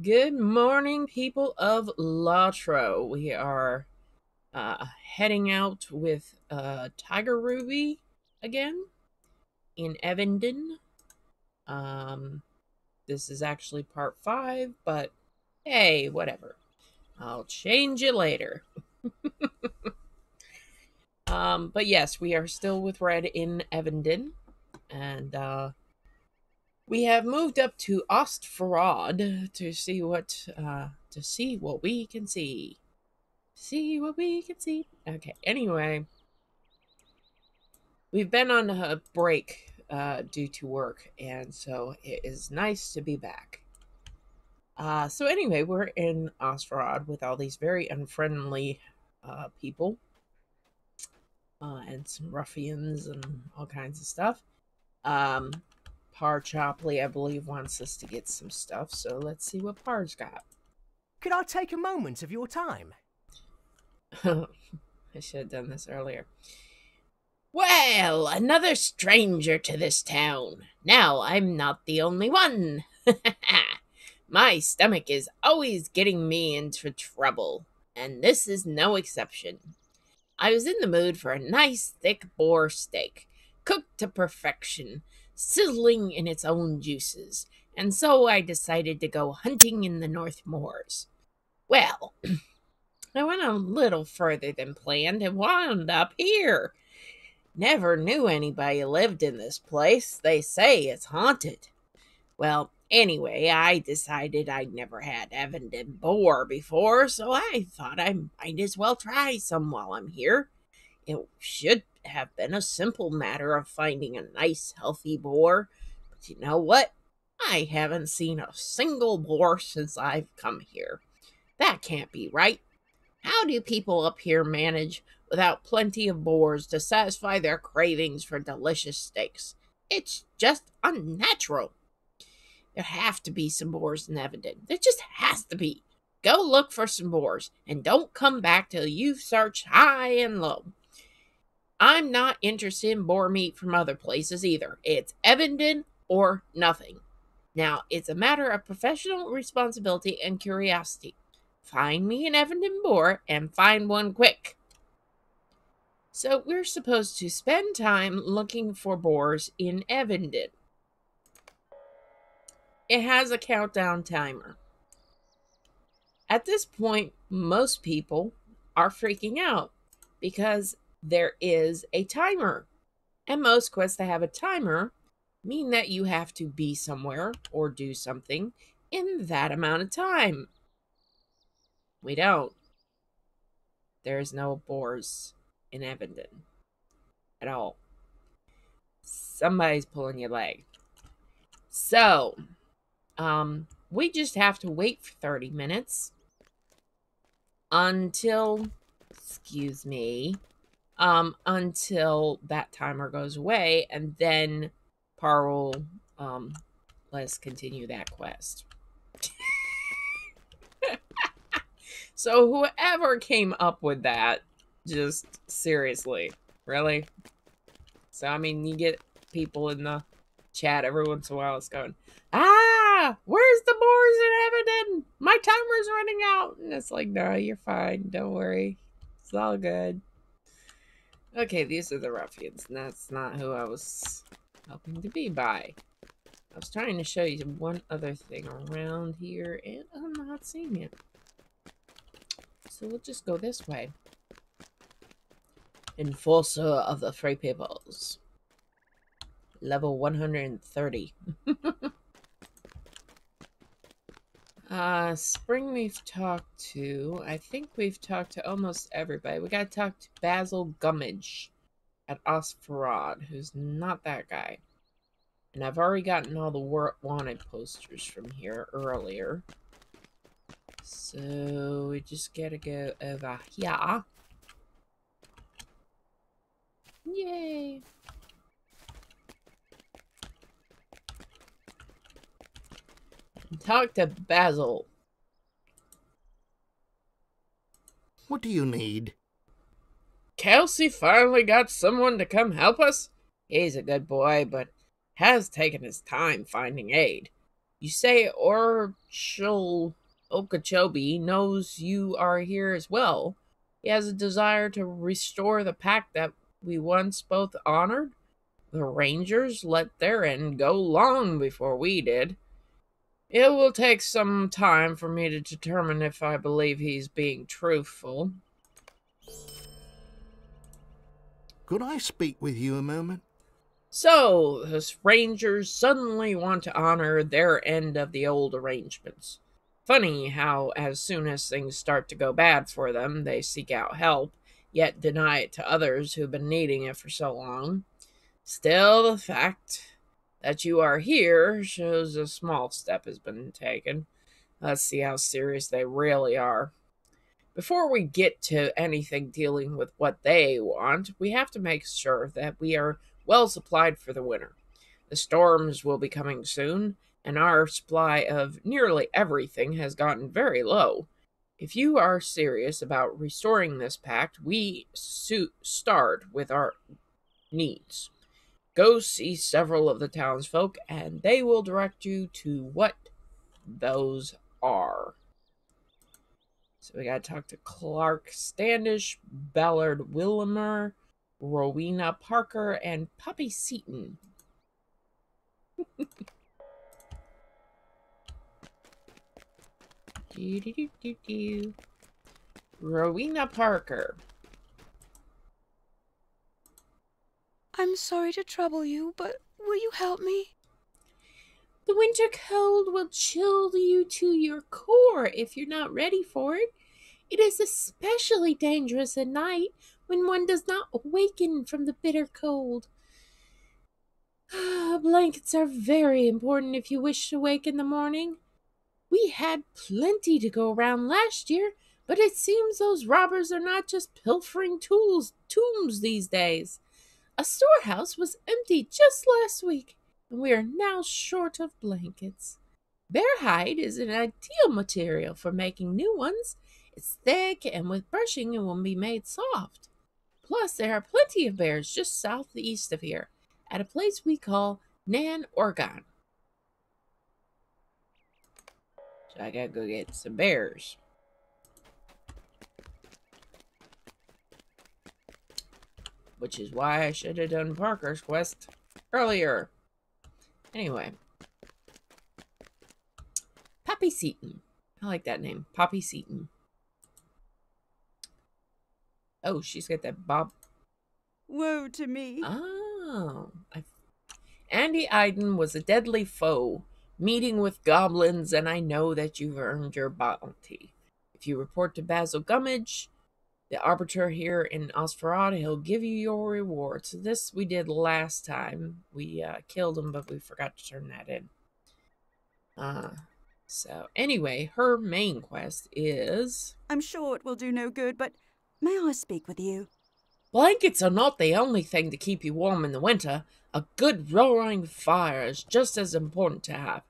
Good morning, people of Latro. We are heading out with Tiger Ruby again in Evendim. Um, this is actually part 5, but hey, whatever. I'll change it later. But yes, we are still with Red in Evendim, and we have moved up to Ostfarad to see what we can see. See what we can see. Okay, anyway, we've been on a break due to work, and so it is nice to be back. So anyway, we're in Ostfarad with all these very unfriendly people and some ruffians and all kinds of stuff. Um, Par Chopley, I believe, wants us to get some stuff, so let's see what Par's got. Could I take a moment of your time? I should have done this earlier. Well, another stranger to this town. Now I'm not the only one. My stomach is always getting me into trouble, and this is no exception. I was in the mood for a nice thick boar steak, cooked to perfection, sizzling in its own juices, and so I decided to go hunting in the North Moors. Well, I went a little further than planned and wound up here. Never knew anybody lived in this place. They say it's haunted. Well, anyway, I decided I'd never had Evendim boar before, so I thought I might as well try some while I'm here. It should have been a simple matter of finding a nice, healthy boar. But you know what? I haven't seen a single boar since I've come here. That can't be right. How do people up here manage without plenty of boars to satisfy their cravings for delicious steaks? It's just unnatural. There have to be some boars in Evident. There just has to be. Go look for some boars, and don't come back till you've searched high and low. I'm not interested in boar meat from other places either. It's Evident or nothing. Now, it's a matter of professional responsibility and curiosity. Find me an Evendim boar and find one quick. So we're supposed to spend time looking for boars in Evendim. It has a countdown timer. At this point, most people are freaking out because there is a timer. And most quests that have a timer mean that you have to be somewhere or do something in that amount of time. We don't. There's no boars in Evendim at all. Somebody's pulling your leg. So, we just have to wait for 30 minutes until, excuse me, until that timer goes away, and then Par will, let us continue that quest. So whoever came up with that, just seriously, really? So, I mean, you get people in the chat every once in a while it's going, where's the boars in Evident? My timer's running out. And it's like, no, you're fine. Don't worry. It's all good. Okay, these are the ruffians, and that's not who I was hoping to be by. I was trying to show you one other thing around here, and I'm not seeing it. So we'll just go this way. Enforcer of the Free Peoples. Level 130. Spring we've talked to. I think we've talked to almost everybody. We gotta talk to Basil Gummidge at Ostfarad, who's not that guy. And I've already gotten all the wanted posters from here earlier. So we just gotta go over here. Yay! Talk to Basil. What do you need? Kelsey finally got someone to come help us? He's a good boy, but has taken his time finding aid. You say Orchel Okeechobee knows you are here as well. He has a desire to restore the pact that we once both honored. The Rangers let their end go long before we did. It will take some time for me to determine if I believe he's being truthful. Could I speak with you a moment? So, the Rangers suddenly want to honor their end of the old arrangements. Funny how, as soon as things start to go bad for them, they seek out help, yet deny it to others who've been needing it for so long. Still, the fact that you are here shows a small step has been taken. Let's see how serious they really are. Before we get to anything dealing with what they want, we have to make sure that we are well supplied for the winter. The storms will be coming soon, and our supply of nearly everything has gotten very low. If you are serious about restoring this pact, we start with our needs. Go see several of the townsfolk, and they will direct you to what those are. So we gotta talk to Clark Standish, Ballard Willimer, Rowena Parker, and Poppy Seaton. Rowena Parker. I'm sorry to trouble you, but will you help me? The winter cold will chill you to your core if you're not ready for it. It is especially dangerous at night when one does not awaken from the bitter cold. Blankets are very important if you wish to wake in the morning. We had plenty to go around last year, but it seems those robbers are not just pilfering tombs these days. A storehouse was empty just last week, and we are now short of blankets. Bear hide is an ideal material for making new ones. It's thick, and with brushing, it will be made soft. Plus, there are plenty of bears just southeast of here, at a place we call Nan Organ. So I gotta go get some bears. Which is why I should have done Parker's quest earlier. Anyway. Poppy Seaton. I like that name. Poppy Seaton. Oh, she's got that bob. Woe to me. Oh. Andy Iden was a deadly foe, meeting with goblins, and I know that you've earned your bounty. If you report to Basil Gummidge, the arbiter here in Osferod, he'll give you your reward. So this we did last time. We killed him, but we forgot to turn that in. So anyway, her main quest is... I'm sure it will do no good, but may I speak with you? Blankets are not the only thing to keep you warm in the winter. A good roaring fire is just as important to have.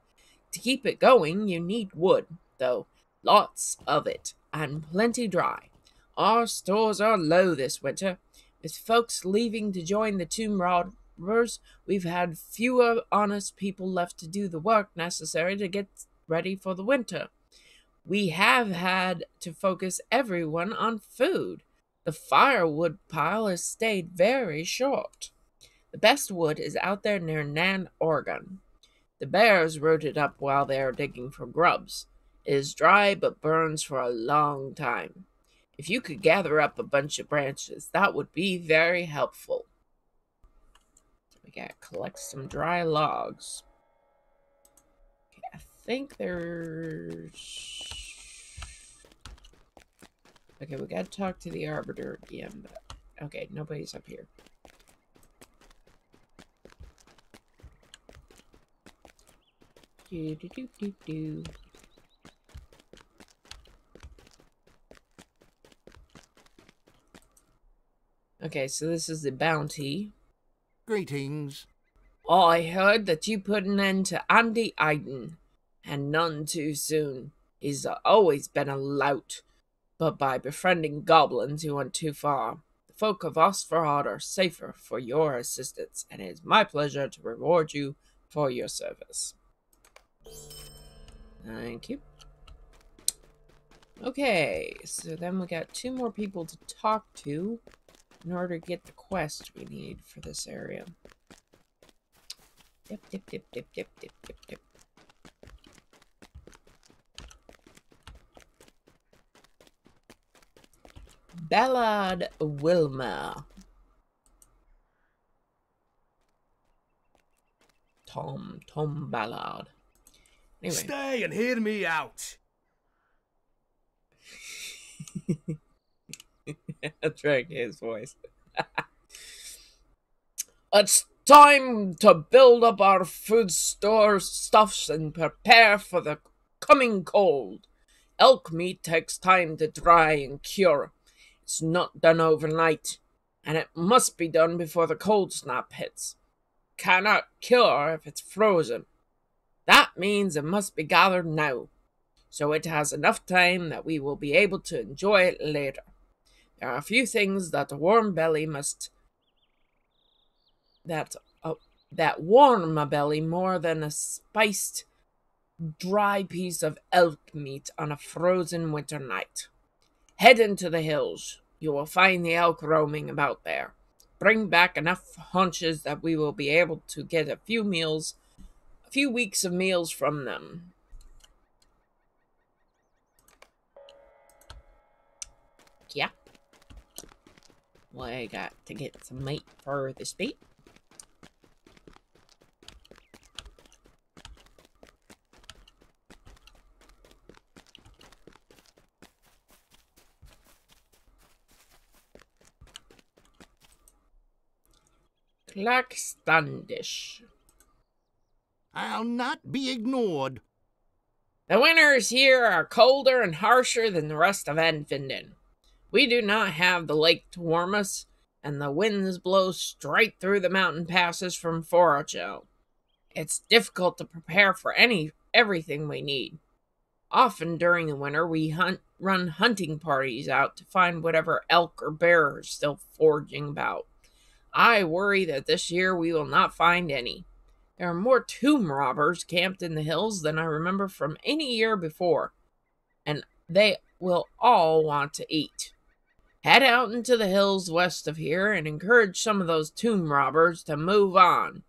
To keep it going, you need wood, though. Lots of it, and plenty dry. Our stores are low this winter. With folks leaving to join the tomb robbers, we've had fewer honest people left to do the work necessary to get ready for the winter. We have had to focus everyone on food. The firewood pile has stayed very short. The best wood is out there near Nan, Oregon. The bears root it up while they are digging for grubs. It is dry but burns for a long time. If you could gather up a bunch of branches, that would be very helpful. So we gotta collect some dry logs. Okay, I think there's... Okay, we gotta talk to the arbiter again, but... Okay, nobody's up here. Do. Okay, so this is the bounty. Greetings. I heard that you put an end to Andy Iden, and none too soon. He's always been a lout, but by befriending goblins you went too far. The folk of Osferod are safer for your assistance, and it is my pleasure to reward you for your service. Thank you. Okay, so then we got 2 more people to talk to in order to get the quest we need for this area. Dip, dip, dip, dip, dip, dip, dip, dip. Ballad Wilma. Tom Ballard. Anyway. Stay and hear me out. That's right, his voice. It's time to build up our food stuffs and prepare for the coming cold. Elk meat takes time to dry and cure. It's not done overnight, and it must be done before the cold snap hits. Cannot cure if it's frozen. That means it must be gathered now, so it has enough time that we will be able to enjoy it later. There are a few things that a warm belly must... that warm a belly more than a spiced, dry piece of elk meat on a frozen winter night. Head into the hills. You will find the elk roaming about there. Bring back enough haunches that we will be able to get a few weeks of meals from them. Yeah. Well, I got to get some meat for this bait. Clark Standish. I'll not be ignored. The winters here are colder and harsher than the rest of Evendim. We do not have the lake to warm us, and the winds blow straight through the mountain passes from Foragel. It's difficult to prepare for everything we need. Often during the winter, we run hunting parties out to find whatever elk or bear are still foraging about. I worry that this year we will not find any. There are more tomb robbers camped in the hills than I remember from any year before, and they will all want to eat. Head out into the hills west of here and encourage some of those tomb robbers to move on.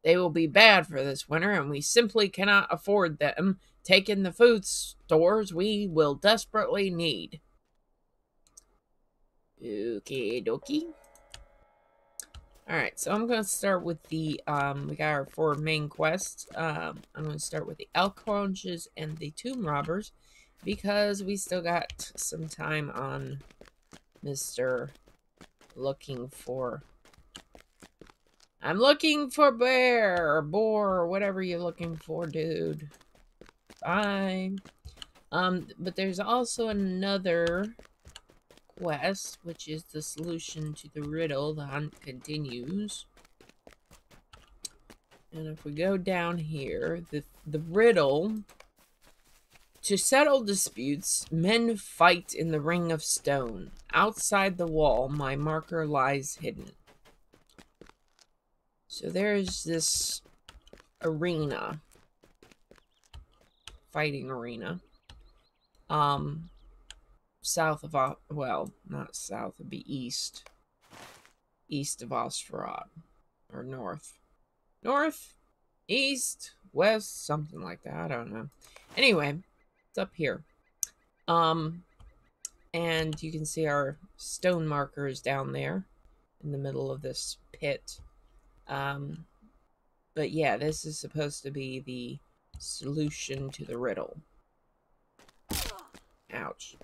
They will be bad for this winter, and we simply cannot afford them taking the food stores we will desperately need. Okie dokie. Alright, so I'm going to start with the, we got our 4 main quests. I'm going to start with the elk haunches and the tomb robbers, because we still got some time on Mr. looking for... I'm looking for bear, or boar, or whatever you're looking for, dude. Fine. But there's also another quest, which is the solution to the riddle. The hunt continues. And if we go down here, the riddle: to settle disputes, men fight in the ring of stone. Outside the wall, my marker lies hidden. So there's this arena, fighting arena, south of, well, not south, it'd be east of Osferod, or north, east, west, something like that, I don't know. Anyway, it's up here, and you can see our stone markers down there in the middle of this pit. But yeah, this is supposed to be the solution to the riddle. Ouch.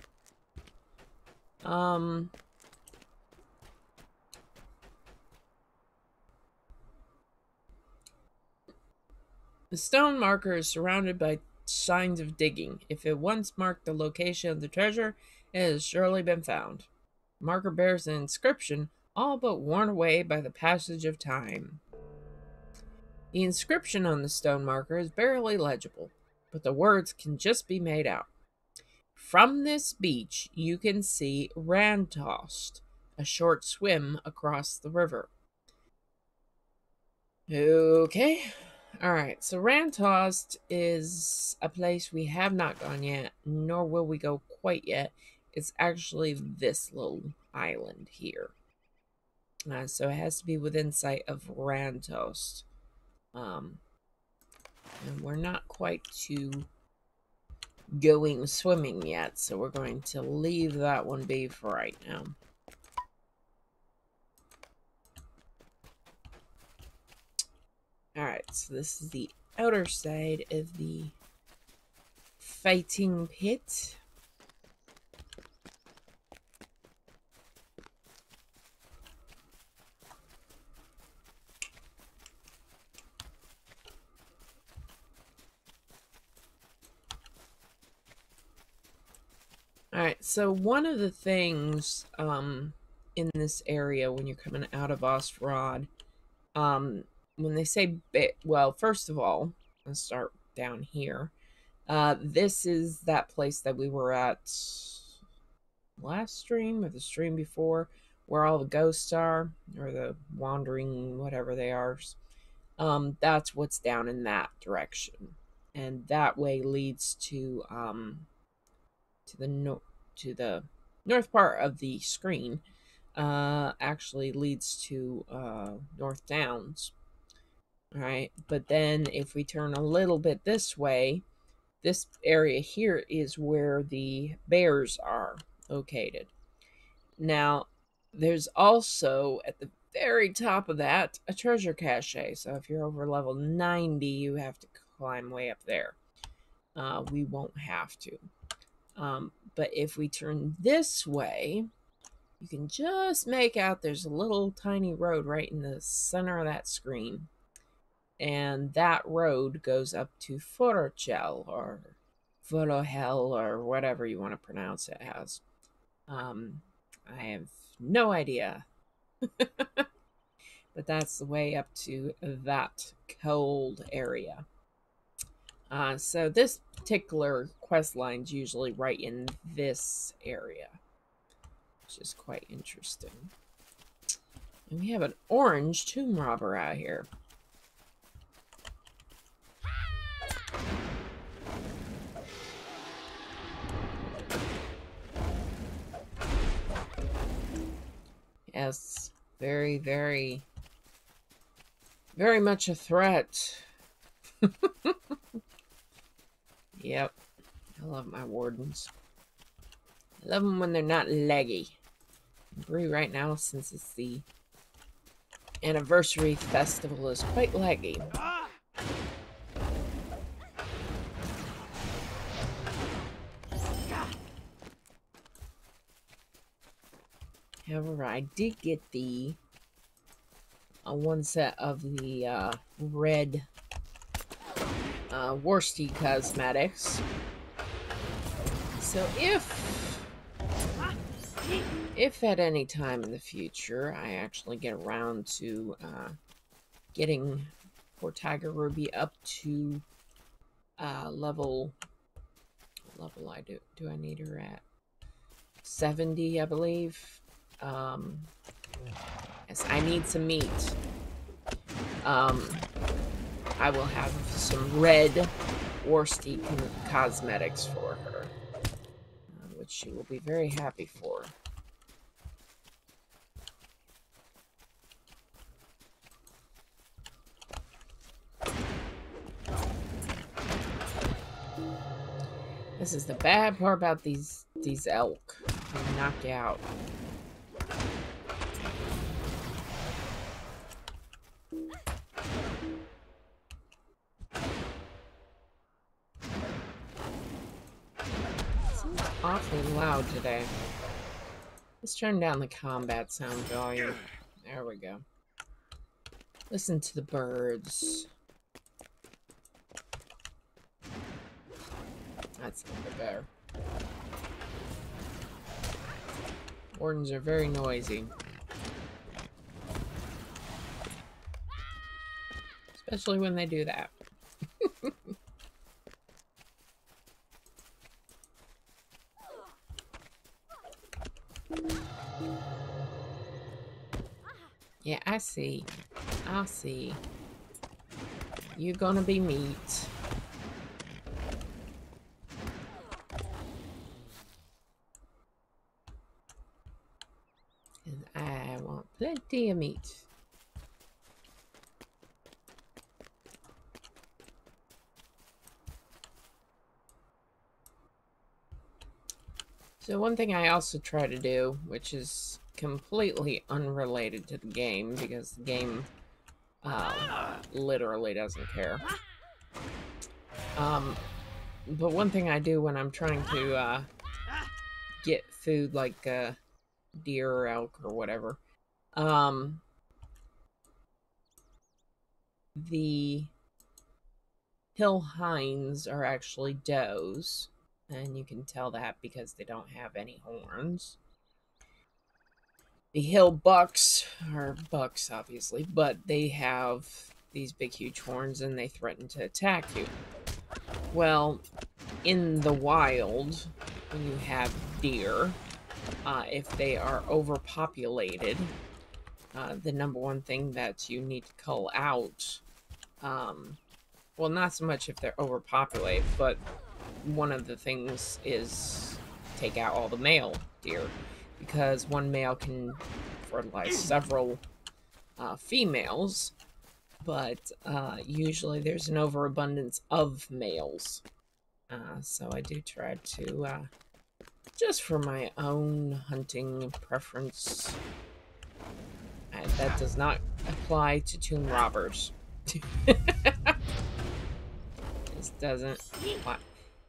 The stone marker is surrounded by signs of digging. If it once marked the location of the treasure, it has surely been found. The marker bears an inscription, all but worn away by the passage of time. The inscription on the stone marker is barely legible, but the words can just be made out. From this beach, you can see Rantost, a short swim across the river. Okay, Alright, so Rantost is a place we have not gone yet, nor will we go quite yet. It's actually this little island here. So it has to be within sight of Rantost. And we're not quite to going swimming yet, so we're going to leave that one be for right now. Alright, so this is the outer side of the fighting pit. Alright, so one of the things in this area when you're coming out of Ostrod, when they say well, first of all, let's start down here. This is that place that we were at last stream or the stream before, where all the ghosts are, or the wandering whatever they are. That's what's down in that direction, and that way leads to the north part of the screen. Actually leads to North Downs. All right, but then if we turn a little bit this way, this area here is where the bears are located. Now, there's also at the very top of that a treasure cache. So if you're over level 90, you have to climb way up there. We won't have to. But if we turn this way, you can just make out there's a little tiny road right in the center of that screen. And that road goes up to Forochel or Volohel or whatever you want to pronounce it as. I have no idea. But that's the way up to that cold area. So this particular quest line's usually right in this area, which is quite interesting. And we have an orange tomb robber out here. Yes, very, very, very much a threat. Yep, I love my wardens. I love them when they're not leggy. Bree right now, since it's the anniversary festival, is quite leggy. However, I did get the one set of the red Worsty cosmetics. So if at any time in the future I actually get around to getting poor Tiger Ruby up to level I do I need her at 70, I believe. Yes, I need some meat. I will have some red Worsty cosmetics for her, which she will be very happy for. This is the bad part about these elk. They knock you out. Seems awfully loud today. Let's turn down the combat sound volume. There we go. Listen to the birds. That's a little bit better. Wardens are very noisy. Especially when they do that. Yeah, I see. I see. you gonna be meat. And I want plenty of meat. So one thing I also try to do, which is completely unrelated to the game, because the game literally doesn't care. But one thing I do when I'm trying to get food like deer or elk or whatever, the hill hinds are actually does, and you can tell that because they don't have any horns. The hill bucks are bucks, obviously, but they have these big, huge horns, and they threaten to attack you. Well, in the wild, when you have deer, if they are overpopulated, the number one thing that you need to cull out, well, not so much if they're overpopulated, but one of the things is take out all the male deer, because one male can fertilize several females, but usually there's an overabundance of males. So I do try to, just for my own hunting preference, that does not apply to tomb robbers. This doesn't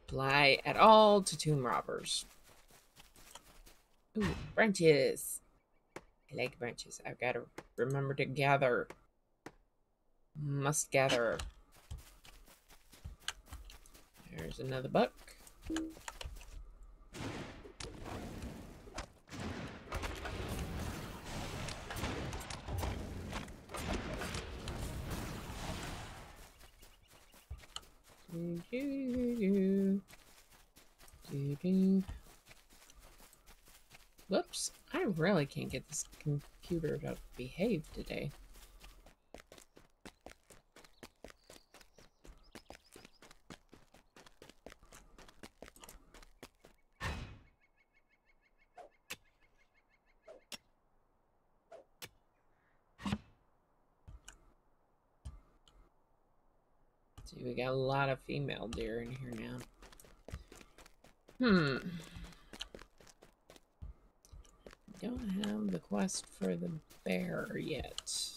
apply at all to tomb robbers. Ooh, branches. I like branches. I've got to remember to gather. Must gather. There's another buck. Whoops, I really can't get this computer to behave today. See, we got a lot of female deer in here now. Don't have the quest for the bear yet.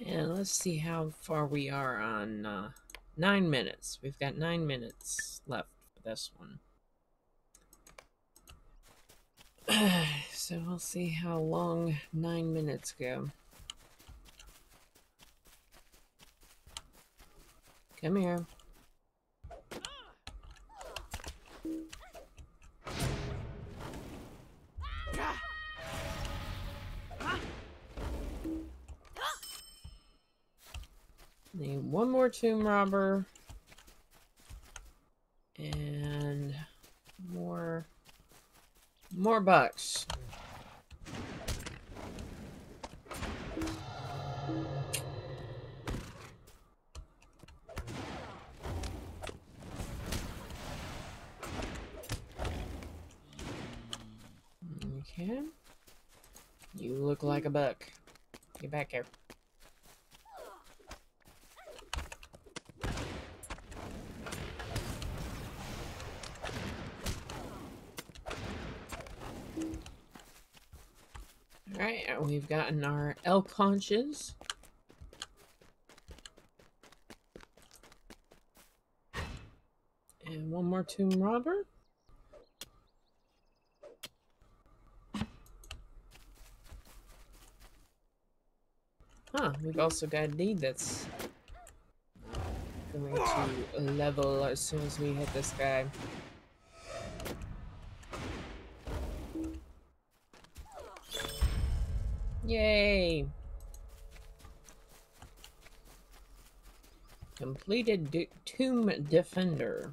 And let's see how far we are on 9 minutes. We've got 9 minutes left for this one. So we'll see how long 9 minutes go. Come here. Need one more tomb robber. And more bucks. Okay. You look like a buck. Get back here. Alright, we've gotten our elk haunches. And one more tomb robber. Huh, we've also got a deed that's going to level as soon as we hit this guy. Yay! Completed Tomb Defender.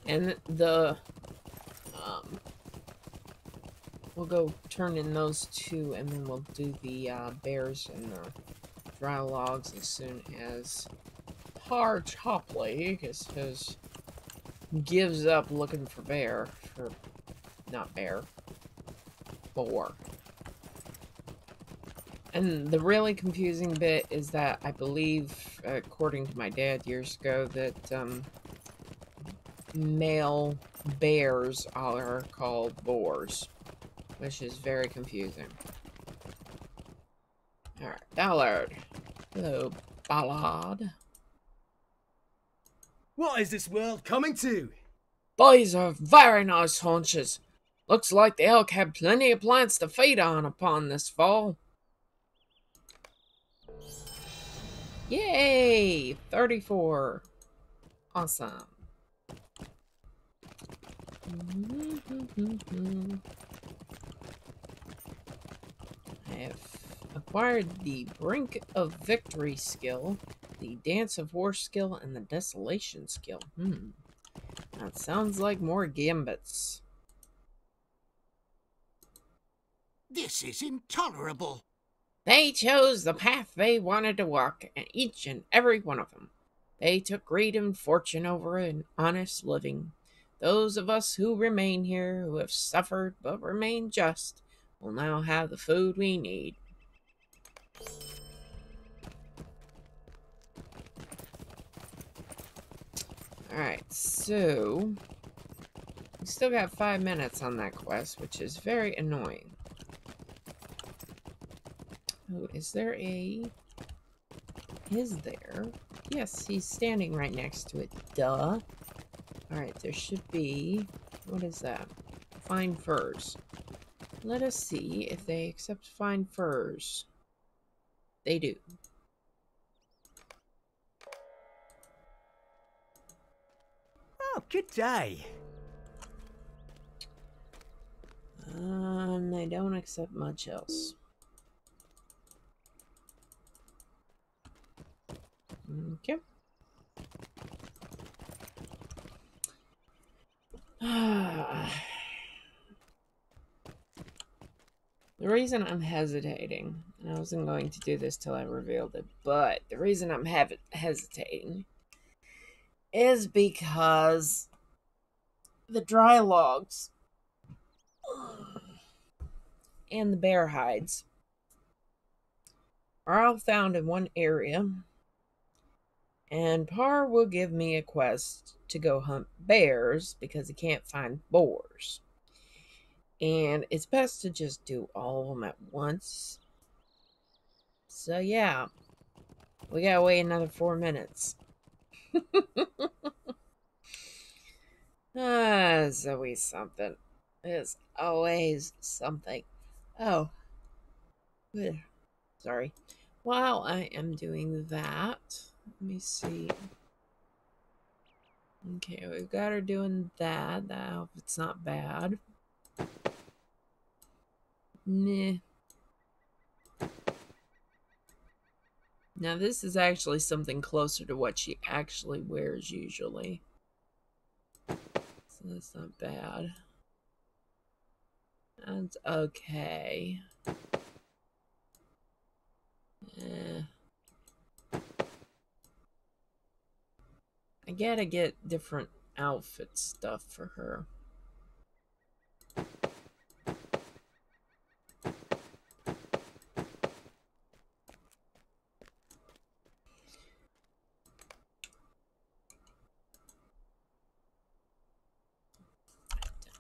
And we'll go turn in those two, and then we'll do the bears and the dry logs as soon as Har Chopley gives up looking for boar. And the really confusing bit is that I believe, according to my dad years ago, that male bears are called boars, which is very confusing. Alright, Ballard. Hello, Ballard. What is this world coming to? These are very nice haunches. Looks like the elk had plenty of plants to feed on upon this fall. Yay! 34. Awesome. I have acquired the Brink of Victory skill, the Dance of War skill, and the Desolation skill. That sounds like more gambits. This is intolerable. They chose the path they wanted to walk, and each and every one of them. They took greed and fortune over an honest living. Those of us who remain here, who have suffered but remain just, will now have the food we need. Alright, so we still got 5 minutes on that quest, which is very annoying. Oh, is there a... Is there? Yes, he's standing right next to it. Duh. Alright, there should be... What is that? Fine furs. Let us see if they accept fine furs. They do. Oh, good day. They don't accept much else. Okay. The reason I'm hesitating, and I wasn't going to do this till I revealed it, but the reason I'm hesitating is because the dry logs and the bear hides are all found in one area, and Par will give me a quest to go hunt bears because he can't find boars. And it's best to just do all of them at once. So yeah, we gotta wait another 4 minutes. It's always something. It's always something. Oh, sorry. While I am doing that, let me see. Okay, we've got her doing that. I hope it's not bad. Meh. Now this is actually something closer to what she actually wears usually. So that's not bad. That's okay. I gotta get different outfit stuff for her. I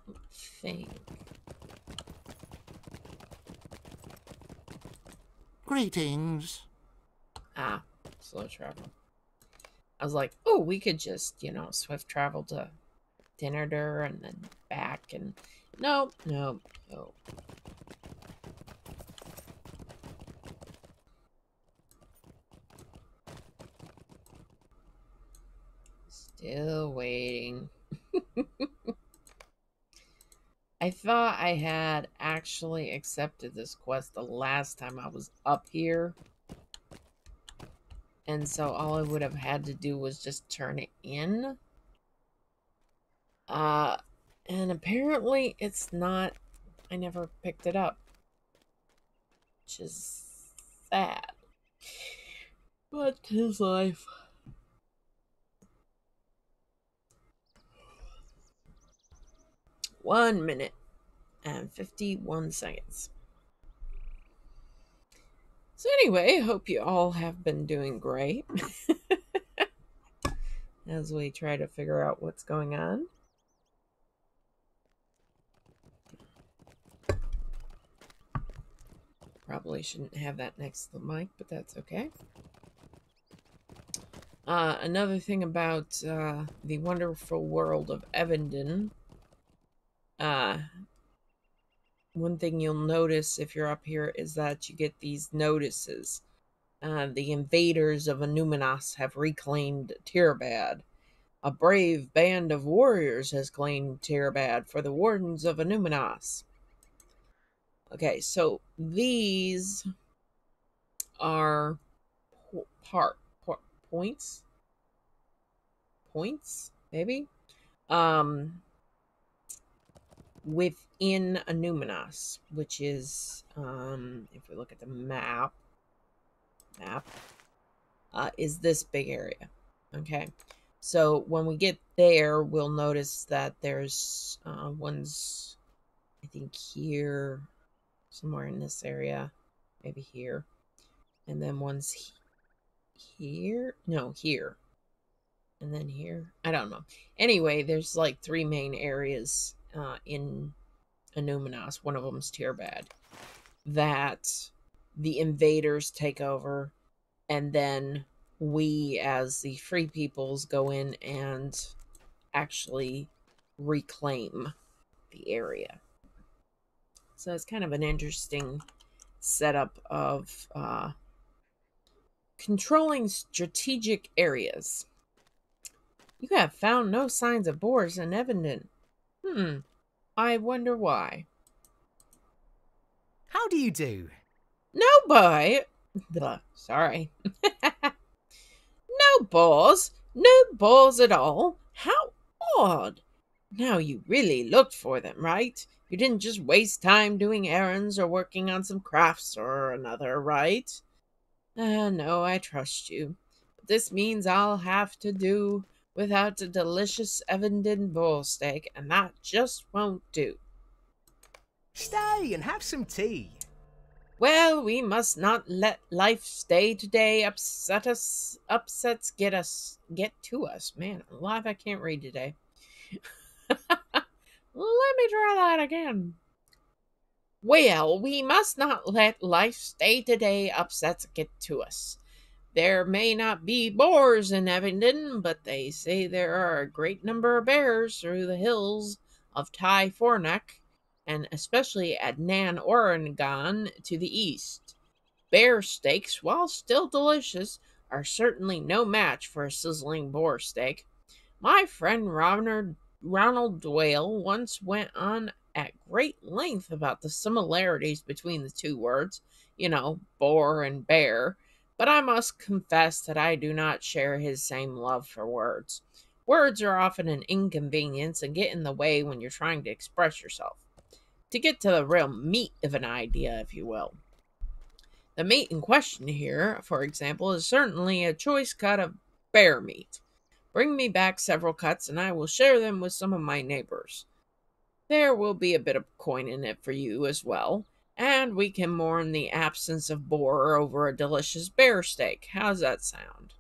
don't think. Greetings. Ah, slow travel. I was like, oh, we could just, swift travel to Dinnerder and then back and no. Still waiting. I thought I had actually accepted this quest the last time I was up here. And so all I would have had to do was just turn it in. And apparently it's not. I never picked it up. Which is sad. But his life. One minute and 51 seconds. So anyway, hope you all have been doing great. As we try to figure out what's going on. Probably shouldn't have that next to the mic, but that's okay. Another thing about the wonderful world of Evendim. One thing you'll notice if you're up here is that you get these notices. The invaders of Anuminas have reclaimed Tirabad. A brave band of warriors has claimed Tirabad for the wardens of Anuminas. Okay, so these are points, maybe, within Anuminas, which is, if we look at the map, is this big area. Okay, so when we get there, we'll notice that there's ones, I think here, somewhere in this area, maybe here, and then one's here, no, here, and then here, I don't know. Anyway, there's like 3 main areas in Anuminas. One of them's Tirabad, that the invaders take over, and then we as the free peoples go in and actually reclaim the area. So it's kind of an interesting setup of controlling strategic areas. You have found no signs of boars in Evendim. I wonder why. How do you do? No boy. Sorry. No boars. No boars at all. How odd. Now you really looked for them, right? You didn't just waste time doing errands or working on some crafts or another, right? No, I trust you. But this means I'll have to do without a delicious Evendim boar steak, and that just won't do. Stay and have some tea. Well, we must not let life's day-to-day upsets get to us. Man, I'm alive, I can't read today. Let me try that again. Well, we must not let life's day-to-day upsets get to us. There may not be boars in Evendim, but they say there are a great number of bears through the hills of Tai Fornak, and especially at Nan Oregon to the east. Bear steaks, while still delicious, are certainly no match for a sizzling boar steak. My friend Ronald Doyle once went on at great length about the similarities between the two words, boar and bear, but I must confess that I do not share his same love for words. Words are often an inconvenience and get in the way when you're trying to express yourself. To get to the real meat of an idea, if you will. The meat in question here, for example, is certainly a choice cut of bear meat. Bring me back several cuts and I will share them with some of my neighbors. There will be a bit of coin in it for you as well, and we can mourn the absence of boar over a delicious bear steak. How's that sound?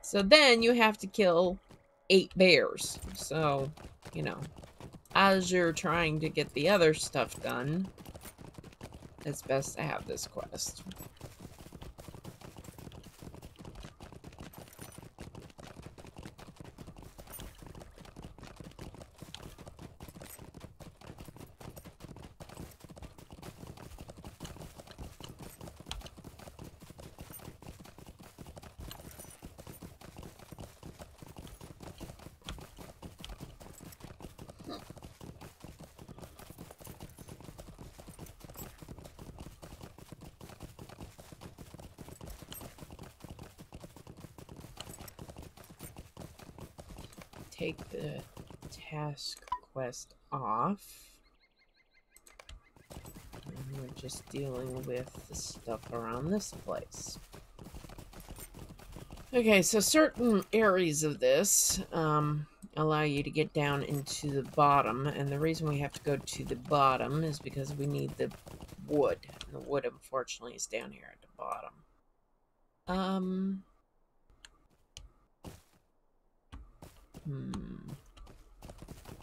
So then you have to kill 8 bears. So, as you're trying to get the other stuff done, it's best to have this quest. Take the task quest off. And we're just dealing with the stuff around this place. Okay, so certain areas of this allow you to get down into the bottom, and the reason we have to go to the bottom is because we need the wood. And the wood, unfortunately, is down here at the bottom.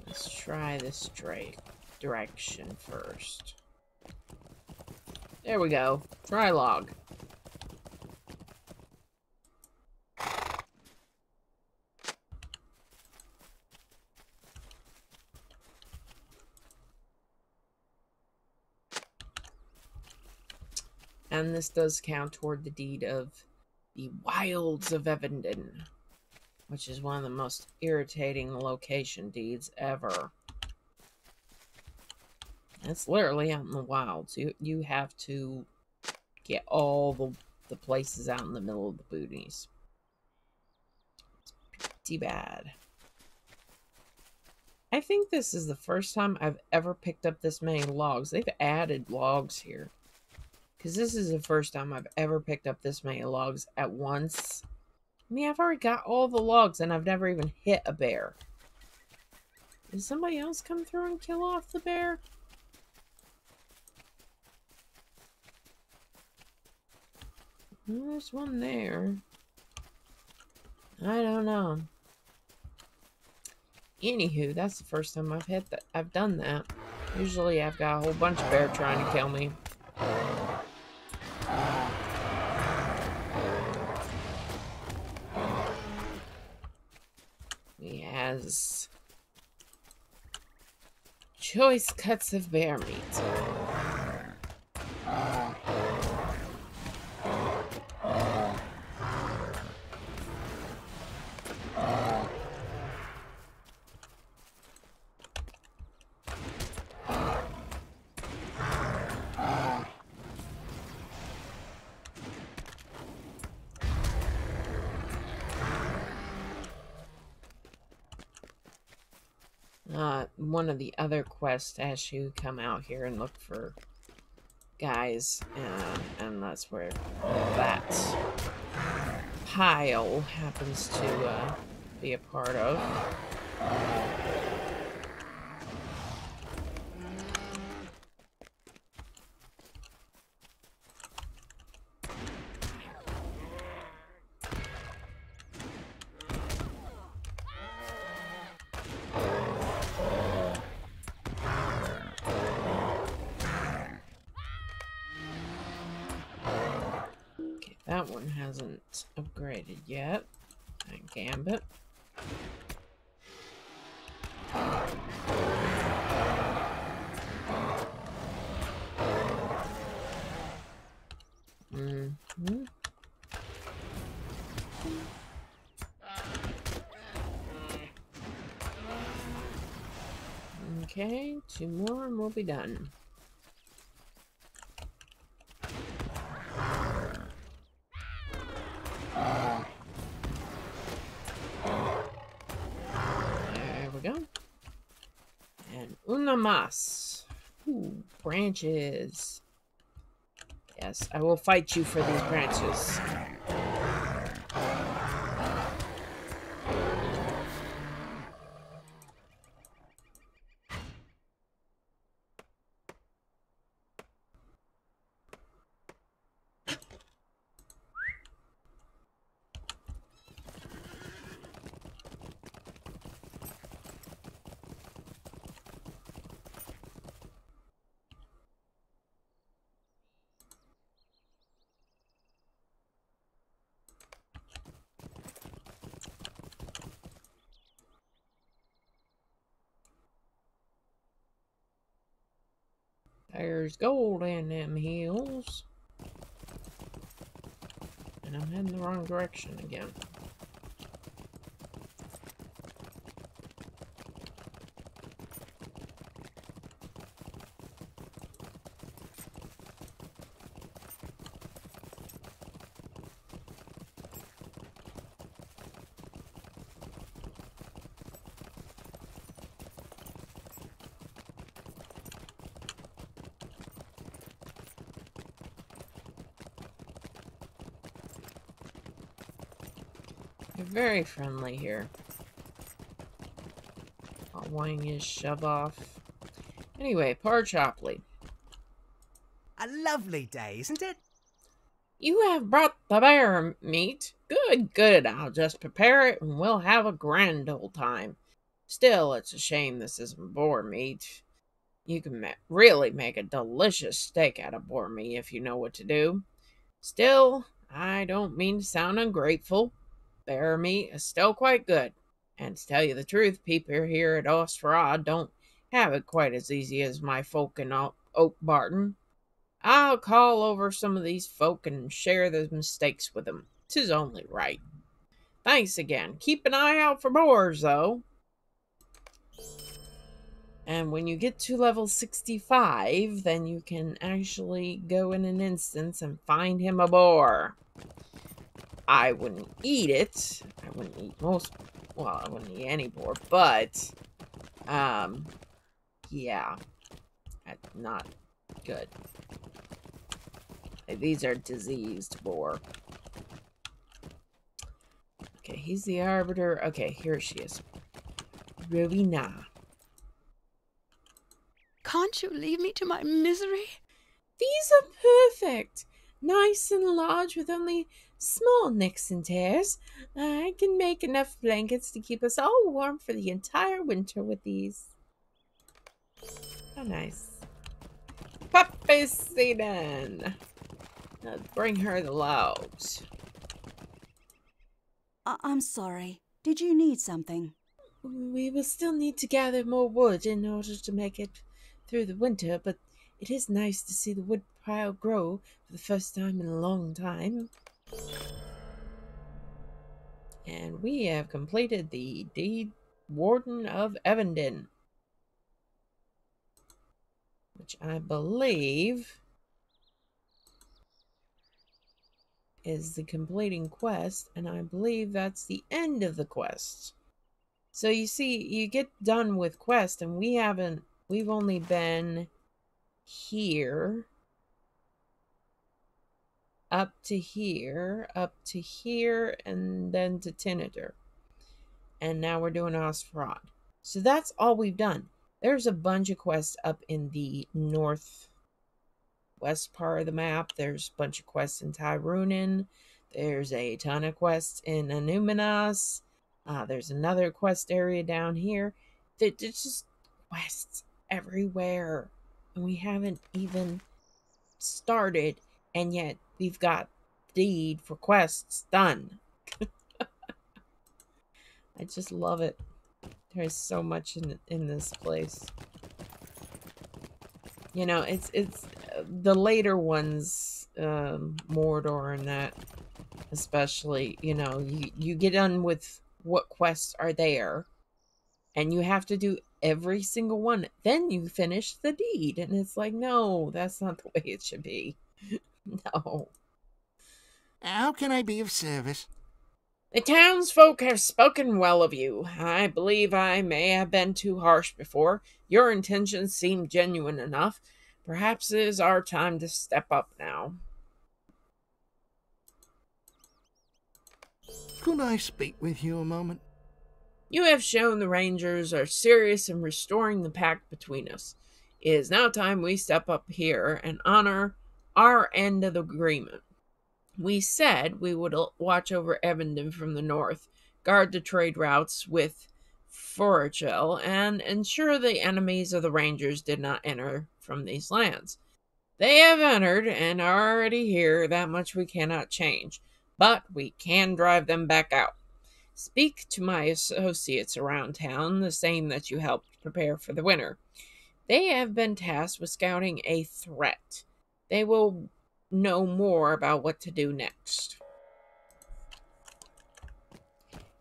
Let's try this direction first. There we go. Try log. And this does count toward the deed of the Wilds of Evendim, which is one of the most irritating location deeds ever. It's literally out in the wilds. You have to get all the places out in the middle of the boonies. It's pretty bad. I think this is the first time I've ever picked up this many logs. They've added logs here. Because this is the first time I've ever picked up this many logs at once. I mean, I've already got all the logs and I've never even hit a bear. Did somebody else come through and kill off the bear? Well, there's one there. I don't know. Anywho, that's the first time I've done that. Usually I've got a whole bunch of bear trying to kill me. He has choice cuts of bear meat. One of the other quests asks you to come out here and look for guys, and that's where that pile happens to be a part of. That one hasn't upgraded yet. And Gambit. Okay, 2 more and we'll be done. There we go. And una más. Ooh, branches. Yes, I will fight you for these branches. There's gold in them hills. And I'm heading the wrong direction again. They're very friendly here. I'll whine his shove off. Anyway, Parchopley. A lovely day, isn't it? You have brought the bear meat. Good, good. I'll just prepare it and we'll have a grand old time. Still, it's a shame this isn't boar meat. You can really make a delicious steak out of boar meat if you know what to do. Still, I don't mean to sound ungrateful. Bear meat is still quite good. And to tell you the truth, people here at Ostrad don't have it quite as easy as my folk in Oak Barton. I'll call over some of these folk and share the mistakes with them. 'Tis only right. Thanks again. Keep an eye out for boars, though. And when you get to level 65, then you can actually go in an instance and find him a boar. I wouldn't eat it. I wouldn't eat I wouldn't eat any boar, but, yeah. That's not good. These are diseased boar. Okay, he's the arbiter. Okay, here she is. Rowena. Can't you leave me to my misery? These are perfect. Nice and large with only small nicks and tears. I can make enough blankets to keep us all warm for the entire winter with these. How nice. Puppy Seaton. Now bring her the logs. I'm sorry. Did you need something? We will still need to gather more wood in order to make it through the winter, but it is nice to see the wood pile grow for the first time in a long time. And we have completed the deed Warden of Evendim, which I believe is the completing quest, and I believe that's the end of the quest. So you see, you get done with quest, and we've only been here, up to here, and then to Tinator. And now we're doing Osfrod. So that's all we've done. There's a bunch of quests up in the northwest part of the map. There's a bunch of quests in Tyrunin. There's a ton of quests in Anuminas. There's another quest area down here. There's just quests everywhere. And we haven't even started. And yet we've got deed for quests done. I just love it. There's so much in this place. You know, it's the later ones, Mordor and that, especially. You know, you get done with what quests are there, and you have to do every single one. Then you finish the deed, and it's like, no, that's not the way it should be. No. How can I be of service? The townsfolk have spoken well of you. I believe I may have been too harsh before. Your intentions seem genuine enough. Perhaps it is our time to step up now. Could I speak with you a moment? You have shown the Rangers are serious in restoring the pact between us. It is now time we step up here and honor our end of the agreement. We said we would watch over Evendim from the north, guard the trade routes with Foragel, and ensure the enemies of the Rangers did not enter from these lands. They have entered and are already here, that much we cannot change, but we can drive them back out. Speak to my associates around town, the same that you helped prepare for the winter. They have been tasked with scouting a threat. They will know more about what to do next.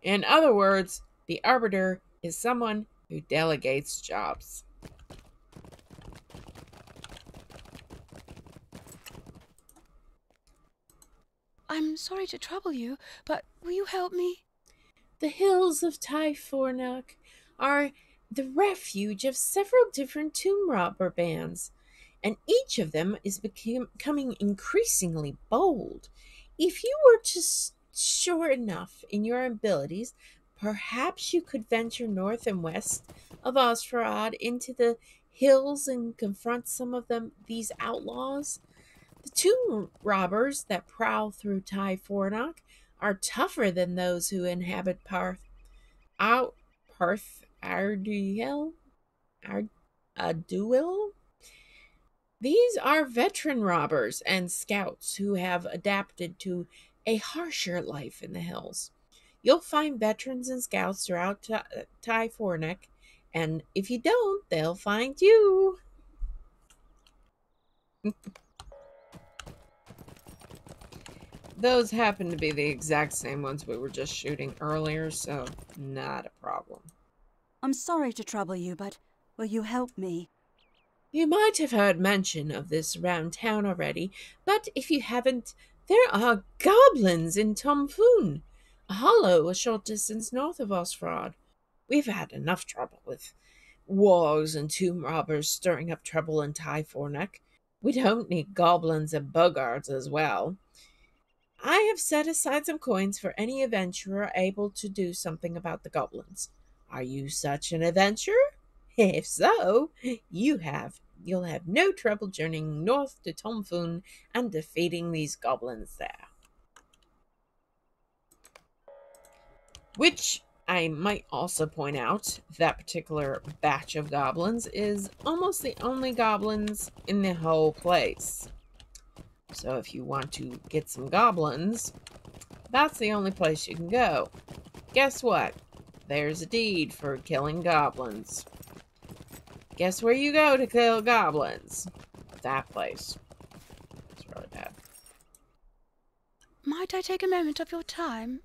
In other words, the arbiter is someone who delegates jobs. I'm sorry to trouble you, but will you help me? The hills of Typhornak are the refuge of several different tomb robber bands, and each of them is becoming increasingly bold. If you were just sure enough in your abilities, perhaps you could venture north and west of Osferad into the hills and confront some of these outlaws. The tomb robbers that prowl through Typhornak are tougher than those who inhabit Parth Arduel. Arduel? These are veteran robbers and scouts who have adapted to a harsher life in the hills. You'll find veterans and scouts throughout Typhornak, and if you don't, they'll find you. Those happen to be the exact same ones we were just shooting earlier, so not a problem. I'm sorry to trouble you, but will you help me? You might have heard mention of this around town already, but if you haven't, there are goblins in Tomfoon, a hollow a short distance north of Osfrod. We've had enough trouble with wargs and tomb robbers stirring up trouble in Typhornak. We don't need goblins and bogarts as well. I have set aside some coins for any adventurer able to do something about the goblins. Are you such an adventurer? If so, you'll have no trouble journeying north to Tomfoon and defeating these goblins there. Which I might also point out, that particular batch of goblins is almost the only goblins in the whole place. So if you want to get some goblins, that's the only place you can go. Guess what? There's a deed for killing goblins. Guess where you go to kill goblins? That place. It's really bad. Might I take a moment of your time?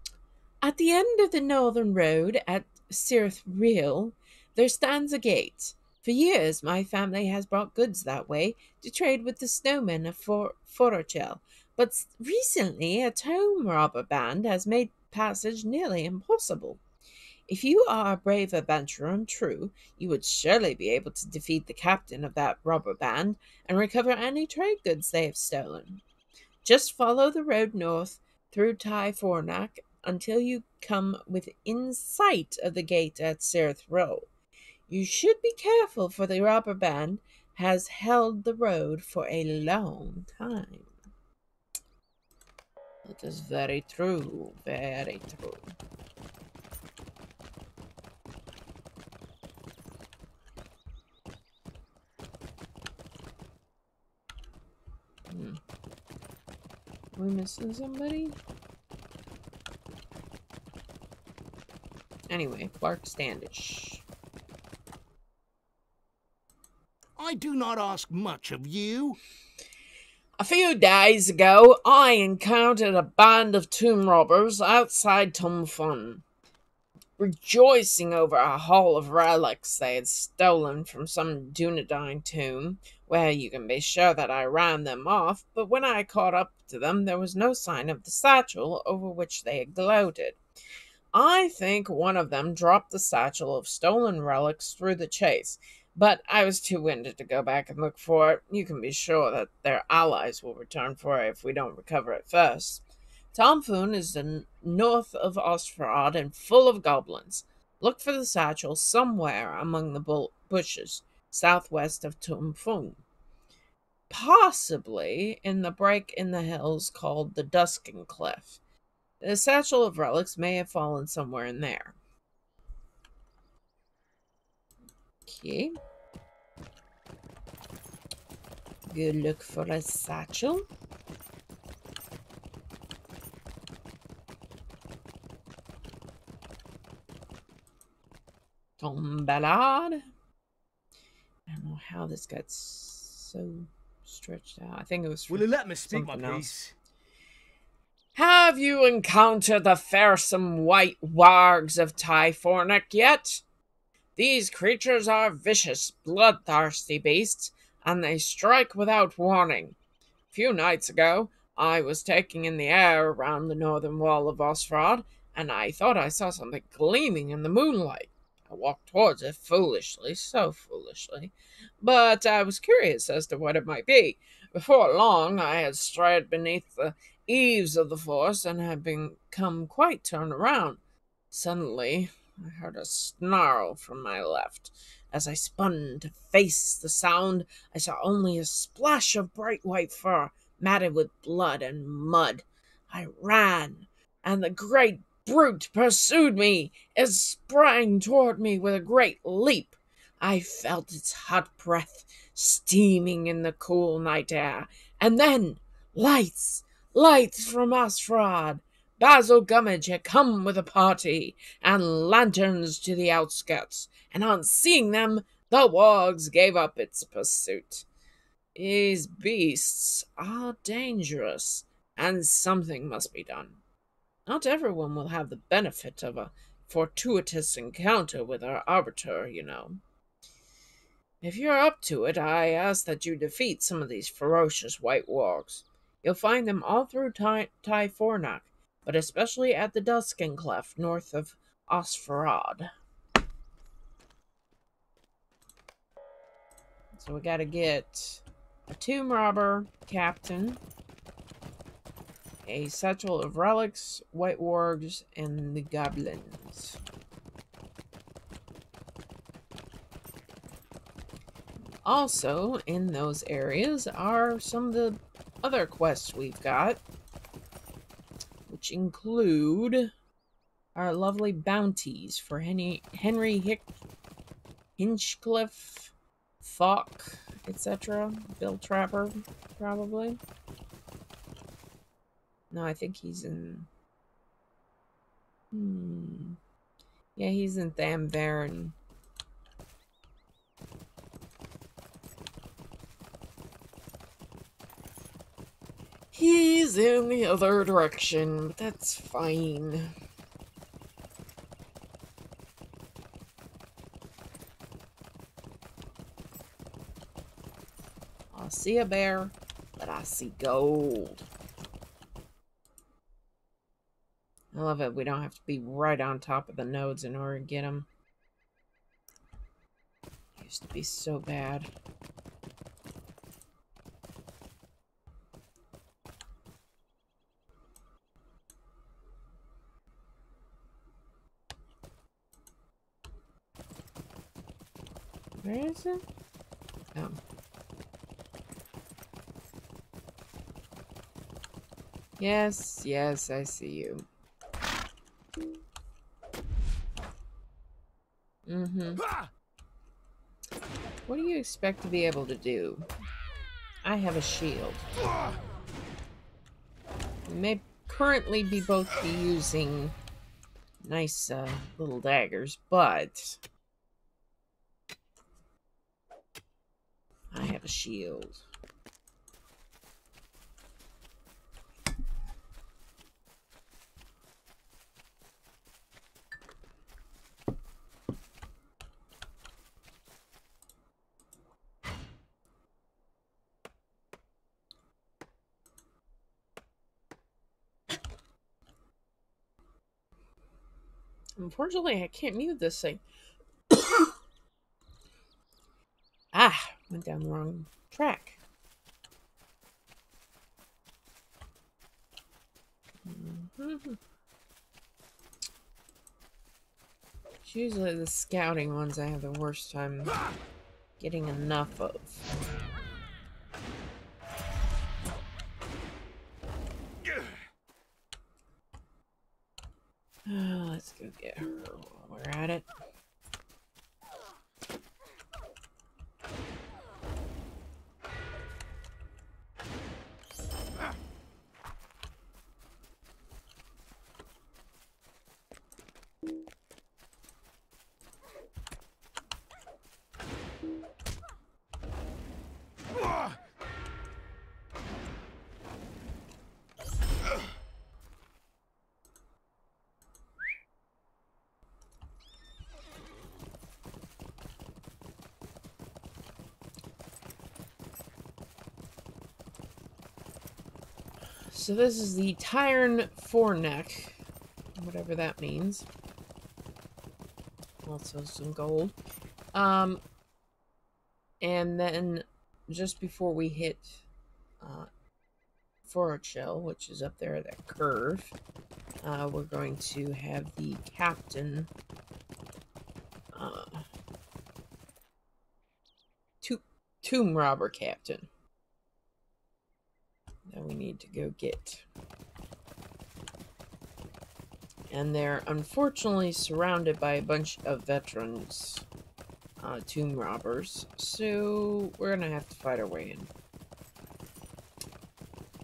At the end of the northern road at Cirith Reel, there stands a gate. For years, my family has brought goods that way to trade with the snowmen of Forochel, but recently a tomb robber band has made passage nearly impossible. If you are a brave adventurer and true, you would surely be able to defeat the captain of that robber band and recover any trade goods they have stolen. Just follow the road north through Typhornak until you come within sight of the gate at Cirith Row. You should be careful, for the robber band has held the road for a long time. It is very true, very true. Are we missing somebody? Anyway, Clark Standish. I do not ask much of you. A few days ago, I encountered a band of tomb robbers outside Tomfun, rejoicing over a haul of relics they had stolen from some Dunedain tomb. Well, you can be sure that I ran them off, but when I caught up to them, there was no sign of the satchel over which they had gloated. I think one of them dropped the satchel of stolen relics through the chase, but I was too winded to go back and look for it. You can be sure that their allies will return for it if we don't recover it first. Tomfoon is north of Osferad and full of goblins. Look for the satchel somewhere among the bushes, southwest of Tomfoon. Possibly in the break in the hills called the Duskin Cliff. The satchel of relics may have fallen somewhere in there. Okay. Go look for a satchel. Tom Ballard. I don't know how this got so stretched out. I think it was for Will you let me speak my something else. piece? Have you encountered the fearsome white wargs of Typhornic yet? These creatures are vicious, bloodthirsty beasts, and they strike without warning. A few nights ago, I was taking in the air around the northern wall of Osfrod, and I thought I saw something gleaming in the moonlight. I walked towards it foolishly, so foolishly, but I was curious as to what it might be. Before long, I had strayed beneath the eaves of the force and had become quite turned around. Suddenly, I heard a snarl from my left. As I spun to face the sound, I saw only a splash of bright white fur, matted with blood and mud. I ran, and the great brute pursued me. It sprang toward me with a great leap. I felt its hot breath steaming in the cool night air. And then, lights! Lights from Osfrod! Basil Gummidge had come with a party, and lanterns to the outskirts, and on seeing them, the wargs gave up its pursuit. These beasts are dangerous, and something must be done. Not everyone will have the benefit of a fortuitous encounter with our arbiter, you know. If you're up to it, I ask that you defeat some of these ferocious white wargs. You'll find them all through Typhornac, but especially at the Duskin Cleft north of Osferod. So we gotta get a tomb robber captain, a satchel of relics, white wargs, and the goblins. Also, in those areas are some of the other quests we've got, which include our lovely bounties for Henry Hinchcliffe, Falk, etc. Bill Trapper, probably. No, I think he's in... Yeah, he's in Thamvarin. He's in the other direction, but that's fine. I see a bear, but I see gold. I love it. We don't have to be right on top of the nodes in order to get them. It used to be so bad. Where is it? Oh. Yes, yes, I see you. What do you expect to be able to do? I have a shield. We may currently be both using nice little daggers, but I have a shield. Unfortunately, I can't mute this thing. Ah, went down the wrong track. It's usually the scouting ones I have the worst time getting enough of. Let's go get her while we're at it. So this is the Tyrn Foreneck, whatever that means. Also some gold. And then just before we hit Forachel, which is up there, that curve, we're going to have the captain tomb robber captain that we need to go get. And they're unfortunately surrounded by a bunch of veterans tomb robbers, so we're gonna have to fight our way in,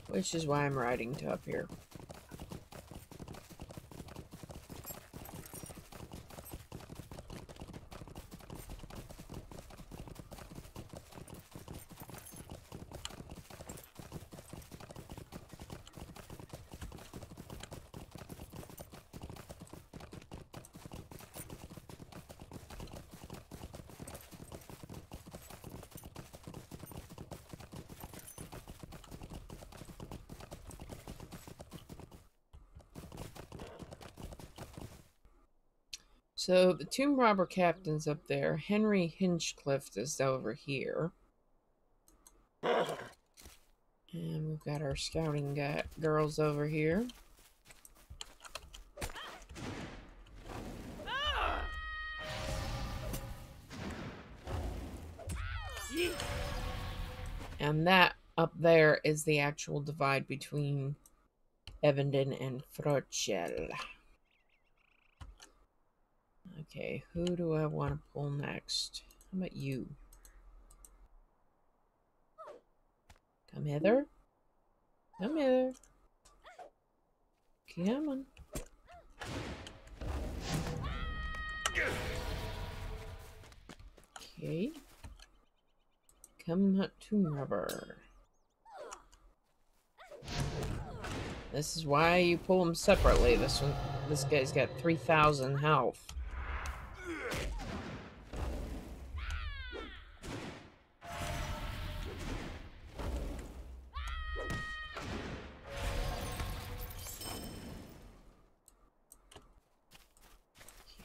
which is why I'm riding to up here. So the tomb robber captain's up there. Henry Hinchcliffe is over here. And we've got our scouting girls over here. And that up there is the actual divide between Evendim and Frochel. Okay, who do I want to pull next? How about you? Come hither. Come hither. Come on. Okay. Come tomb robber. This is why you pull them separately. This guy's got 3,000 health.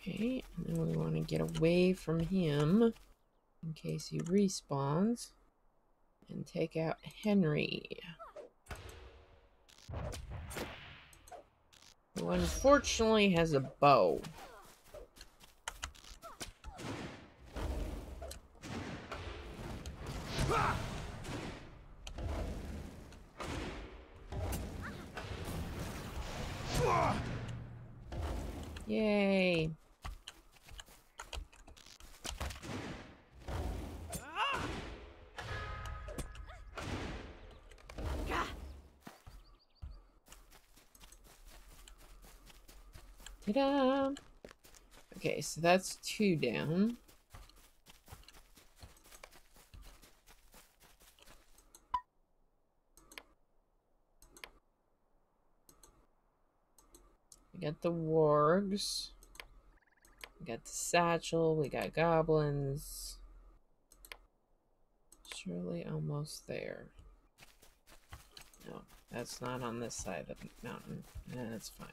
Okay, and then we want to get away from him in case he respawns and take out Henry, who unfortunately has a bow. Yay. Ta-da! Okay, so that's 2 down. We got the wargs. We got the satchel. We got goblins. Surely almost there. No, that's not on this side of the mountain. That's fine.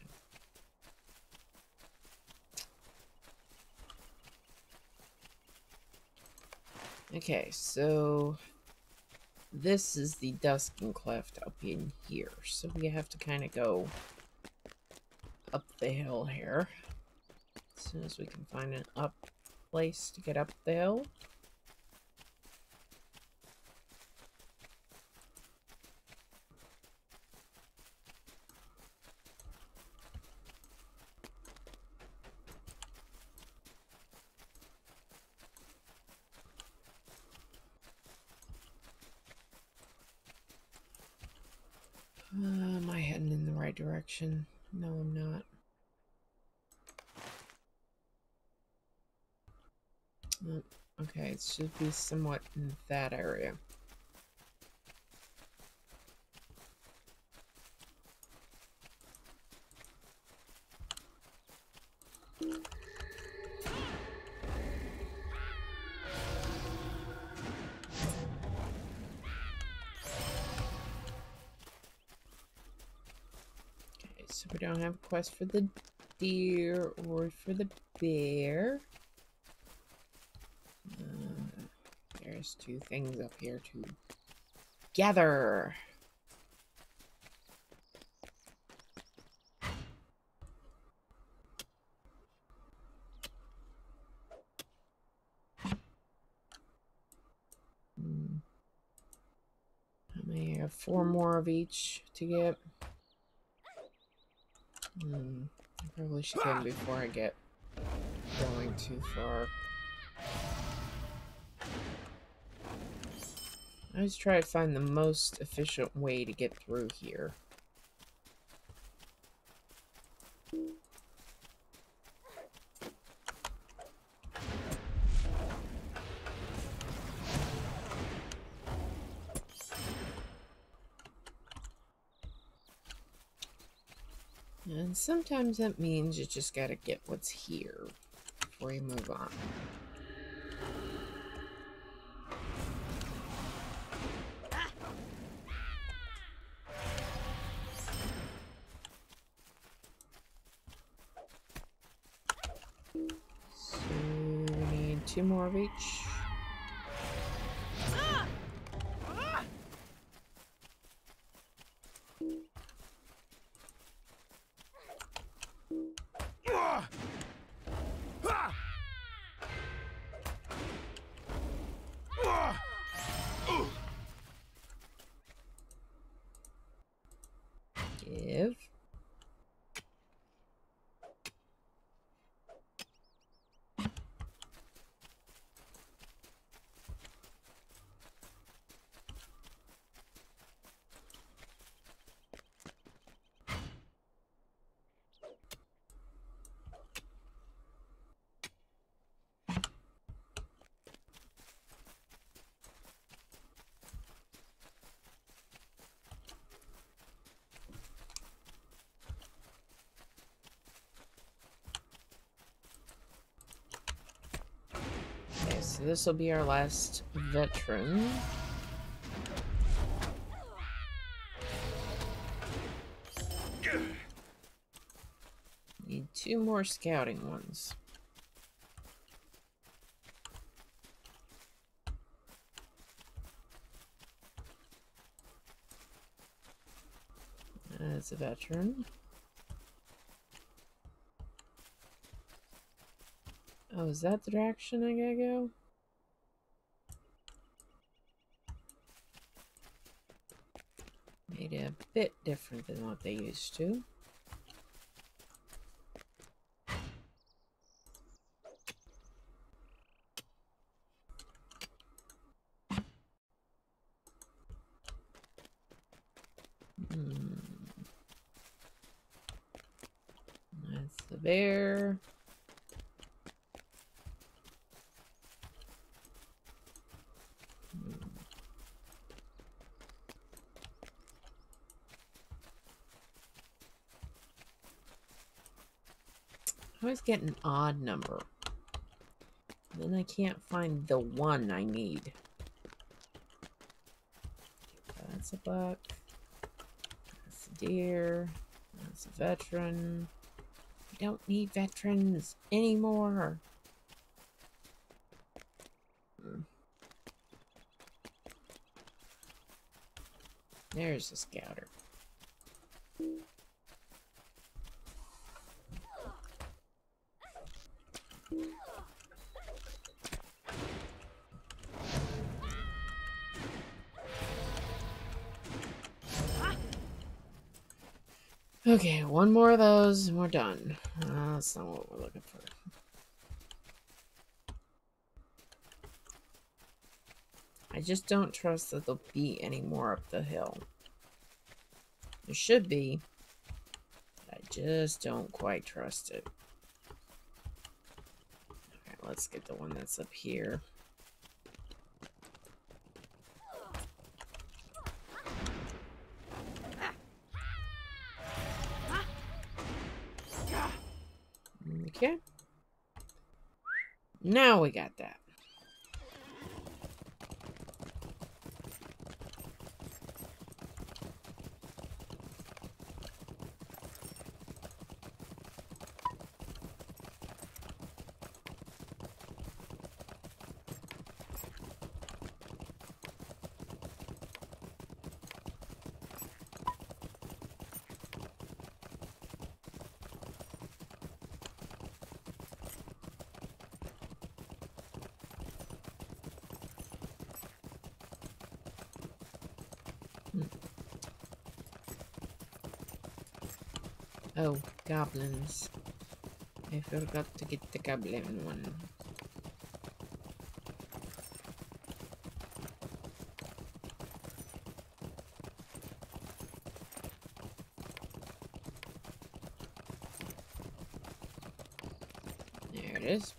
Okay, so this is the Duskin Cleft up in here. So we have to kind of go up the hill here. As soon as we can find an up place to get up the hill. Am I heading in the right direction? No, I'm not. Oh, okay, it should be somewhat in that area. So we don't have a quest for the deer or for the bear. There's 2 things up here to gather. I may have 4 more of each to get. I probably should get them before I get going too far. I always try to find the most efficient way to get through here. And sometimes that means you just gotta get what's here before you move on. So we need 2 more of each. Give. Okay, so this will be our last veteran. Need 2 more scouting ones. That's a veteran. Oh, is that the direction I gotta go? Made it a bit different than what they used to. That's the bear. I always get an odd number. Then I can't find the one I need. That's a buck. That's a deer. That's a veteran. I don't need veterans anymore. There's the scouter. Okay, 1 more of those and we're done. That's not what we're looking for. I just don't trust that there'll be any more up the hill. There should be, but I just don't quite trust it. Okay, let's get the one that's up here. Okay. Now we got that. Oh, goblins. I forgot to get the goblin one. There it is.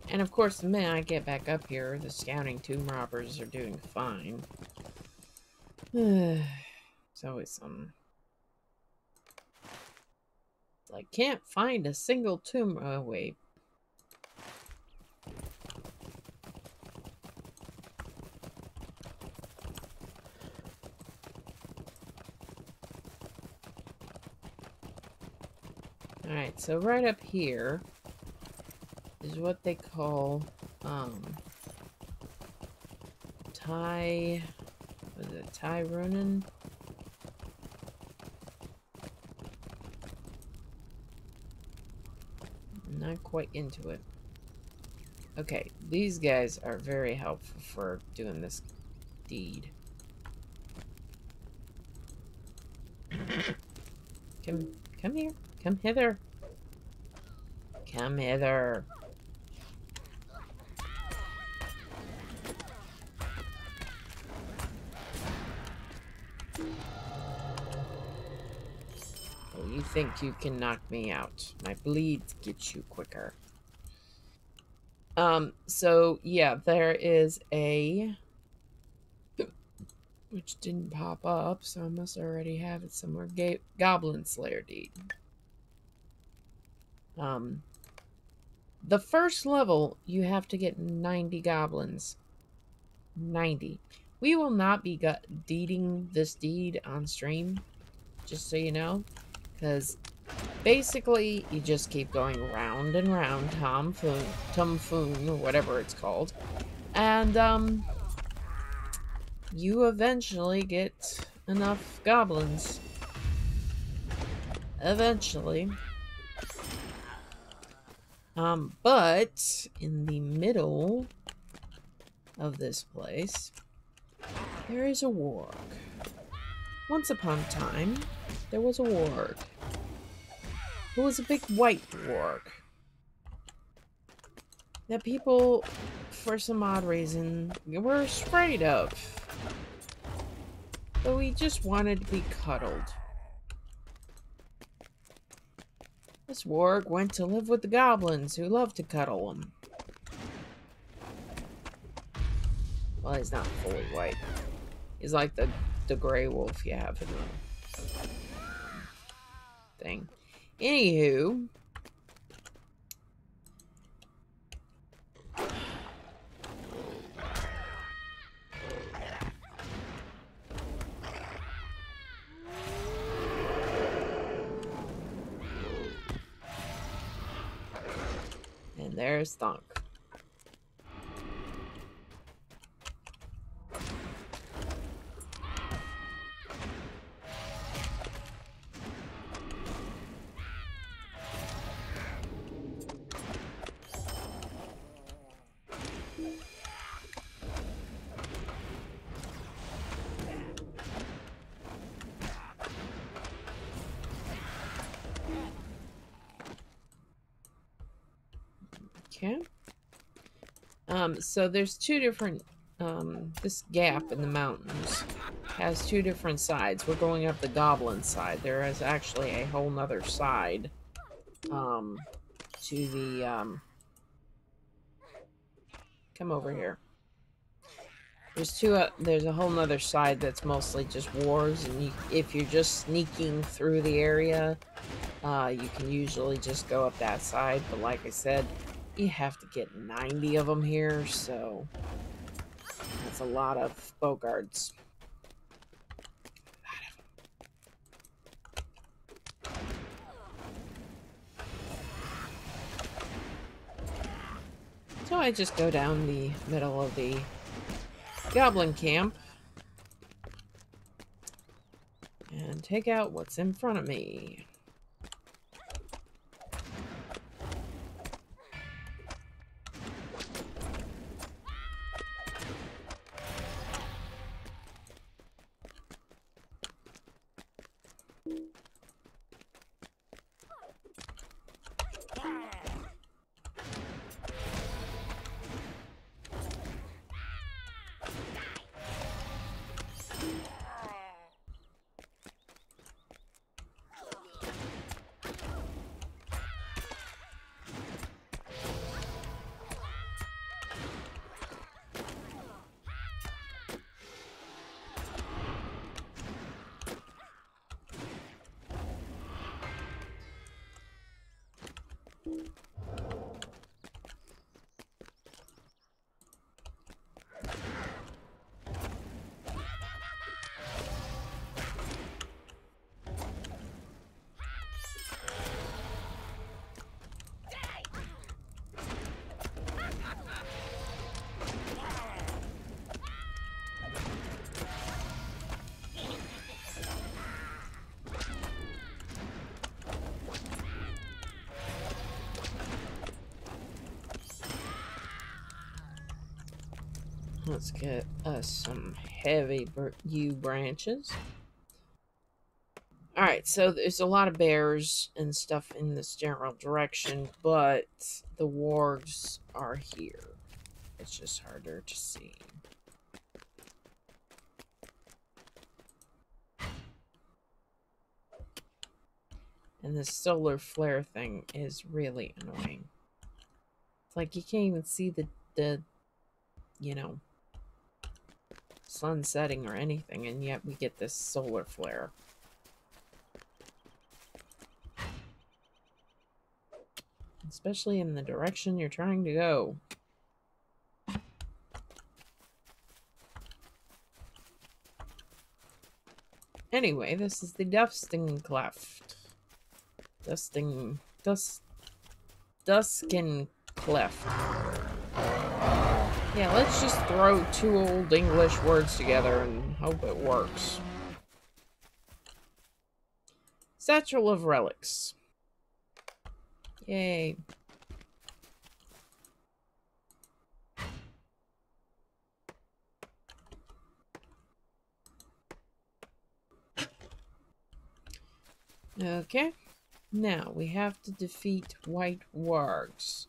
And of course, the minute I get back up here, the scouting tomb robbers are doing fine. It's always something. Like, can't find a single tomb. Oh, wait. Alright, so right up here is what they call, was it Thai Ronin? Not quite into it. Okay, these guys are very helpful for doing this deed. Come here. Come hither. Come hither. Oh, you think you can knock me out? My bleeds get you quicker. So yeah, there is a, which didn't pop up, so I must already have it somewhere. Goblin Slayer deed. The first level, you have to get 90 goblins. 90. We will not be deeding this deed on stream, just so you know, because basically you just keep going round and round, Tumfoon, or whatever it's called, and you eventually get enough goblins. Eventually. But in the middle of this place, there is a warg. Once upon a time, there was a warg. Who was a big white warg that people, for some odd reason, were afraid of. But we just wanted to be cuddled. This warg went to live with the goblins who loved to cuddle him. Well, he's not fully white. He's like the gray wolf you have in the thing. Anywho. And there's Thunk. Okay. So there's two different, this gap in the mountains has two different sides. We're going up the goblin side. There is actually a whole nother side, to the, come over here. There's a whole nother side that's mostly just wars, and if you're just sneaking through the area, you can usually just go up that side, but like I said, you have to get 90 of them here, so that's a lot of bogards. So I just go down the middle of the goblin camp and take out what's in front of me. Let's get us some heavy yew branches. Alright, so there's a lot of bears and stuff in this general direction, but the wargs are here. It's just harder to see. And this solar flare thing is really annoying. It's like you can't even see the you know, sun setting or anything, and yet we get this solar flare. Especially in the direction you're trying to go. Anyway, this is the dusting cleft. Duskin cleft. Yeah, let's just throw two old English words together and hope it works. Satchel of relics. Yay. Okay. Now, we have to defeat white wargs.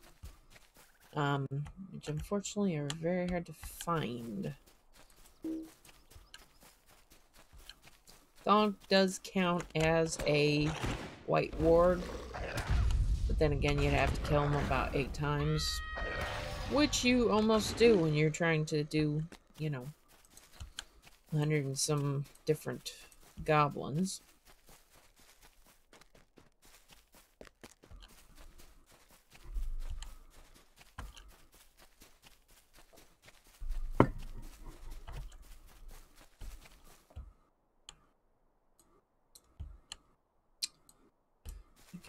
Which unfortunately are very hard to find. Dog does count as a white warg. But then again, you'd have to kill him about 8 times. Which you almost do when you're trying to do, you know, 100 and some different goblins.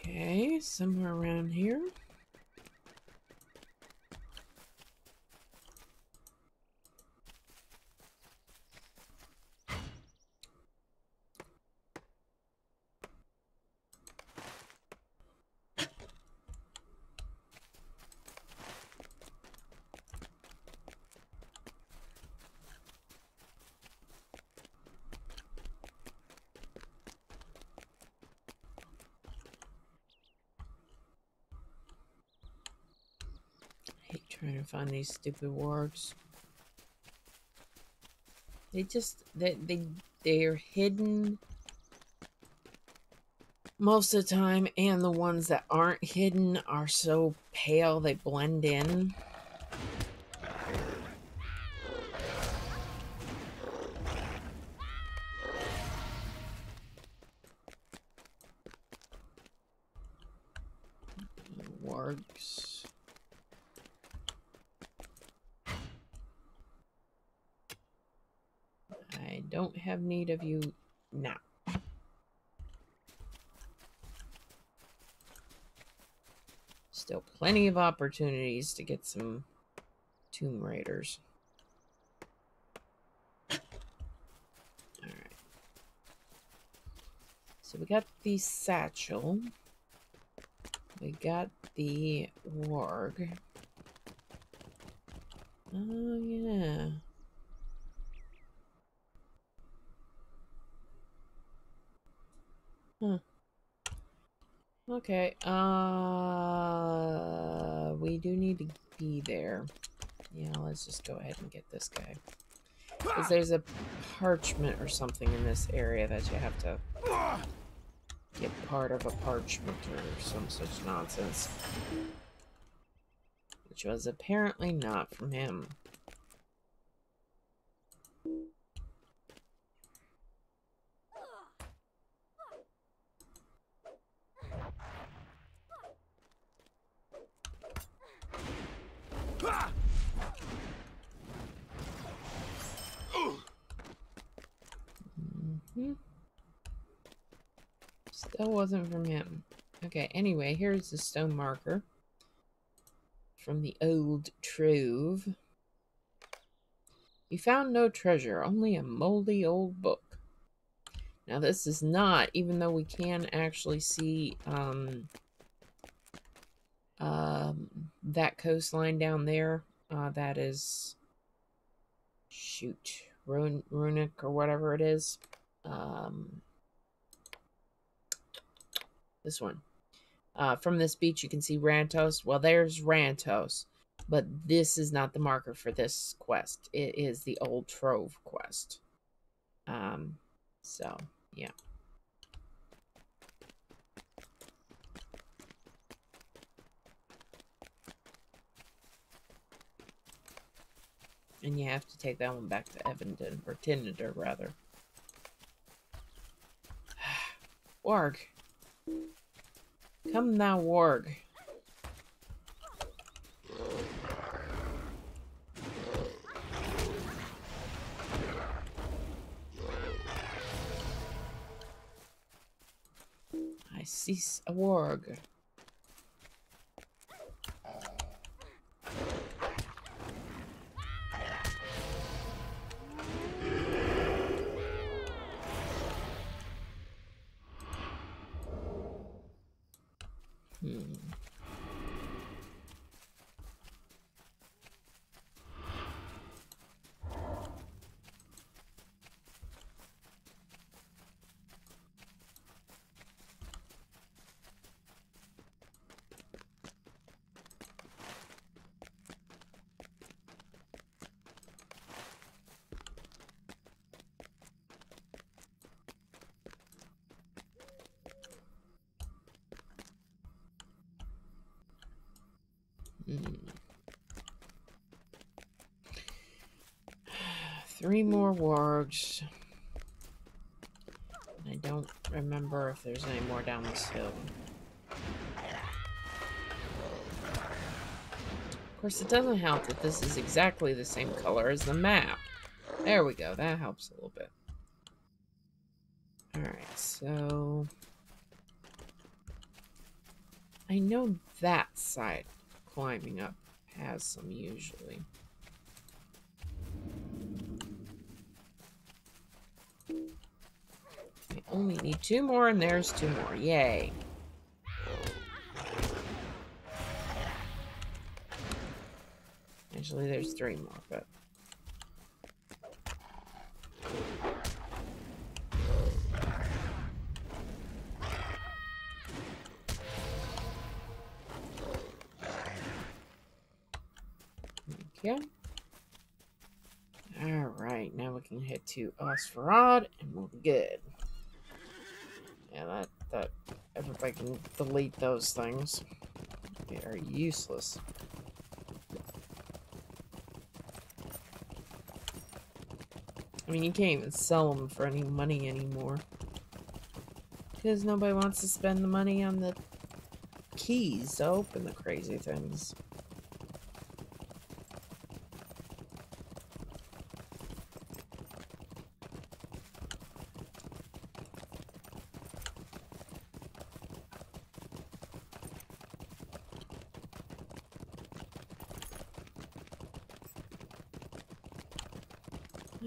Okay, somewhere around here. Trying to find these stupid wargs. They're hidden most of the time, and the ones that aren't hidden are so pale they blend in. Wargs. I don't have need of you now. Still plenty of opportunities to get some Tomb Raiders. Alright. So we got the satchel. We got the warg. Oh, yeah. Huh. Okay. We do need to be there. Yeah, let's just go ahead and get this guy. Because there's a parchment or something in this area that you have to get part of a parchment or some such nonsense. Which was apparently not from him. Still wasn't from him. Okay, anyway, here's the stone marker from the old trove. You found no treasure, only a moldy old book. Now this is not, even though we can actually see that coastline down there, that is, shoot, runic or whatever it is. This one. From this beach, you can see Rantos. Well, there's Rantos, but this is not the marker for this quest. It is the Old Trove quest. So, yeah. And you have to take that one back to Evendim, or Tinnider, rather. Warg. Come now, Warg. I see a Warg. Three more wargs. I don't remember if there's any more down this hill. Of course, it doesn't help that this is exactly the same color as the map. There we go. That helps a little bit. Alright, so... I know that side climbing up has some usually. I only need two more, and there's two more. Yay. Actually, there's three more, but... Okay. Alright, now we can head to Osfarad, and we'll be good. Yeah, that everybody can delete those things. They are useless. I mean, you can't even sell them for any money anymore. Because nobody wants to spend the money on the keys to open the crazy things.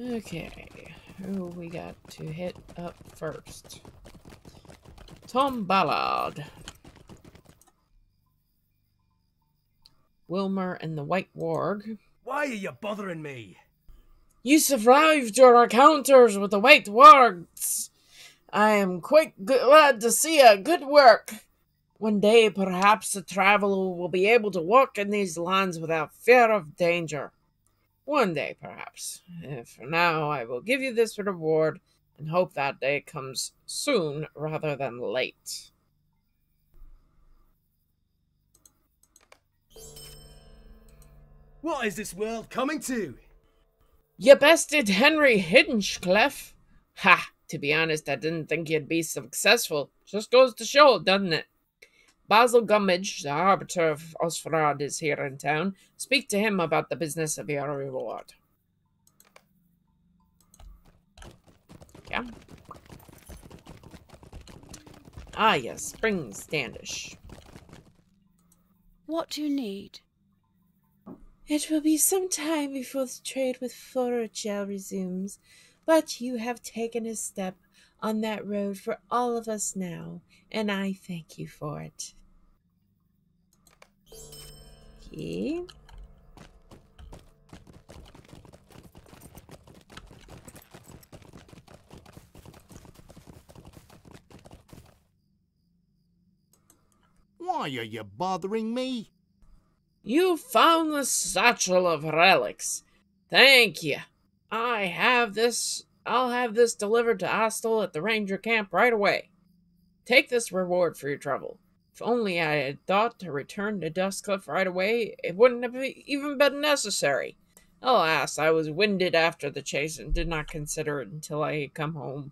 Okay, who we got to hit up first? Tom Ballard. Wilmer and the White Warg. Why are you bothering me? You survived your encounters with the White Wargs. I am quite glad to see you. Good work. One day, perhaps a traveler will be able to walk in these lands without fear of danger. One day, perhaps. For now, I will give you this reward and hope that day comes soon rather than late. What is this world coming to? You bested Henry Hinchcliffe. Ha! To be honest, I didn't think you'd be successful. Just goes to show, doesn't it? Basil Gummidge, the arbiter of Osferad, is here in town. Speak to him about the business of your reward. Yeah. Ah, yes, Spring Standish. What do you need? It will be some time before the trade with Foragel resumes, but you have taken a step on that road for all of us now, and I thank you for it. Okay. Why are you bothering me? You found the satchel of relics. Thank you. I'll have this delivered to Astle at the ranger camp right away. Take this reward for your trouble. If only I had thought to return to Dustcliff right away, it wouldn't have even been necessary. Alas, I was winded after the chase and did not consider it until I had come home.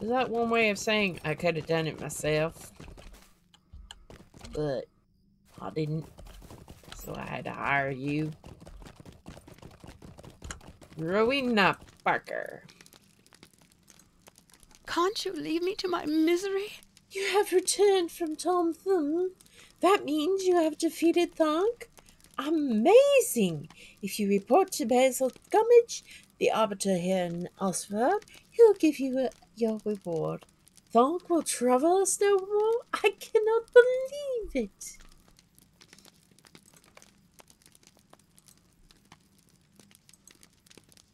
Is that one way of saying I could have done it myself? But I didn't, so I had to hire you. Rowena Parker. Can't you leave me to my misery? You have returned from Tom Thumb. That means you have defeated Thonk? Amazing! If you report to Basil Gummidge, the arbiter here in Osford, he'll give you your reward. Thonk will trouble us no more? I cannot believe it.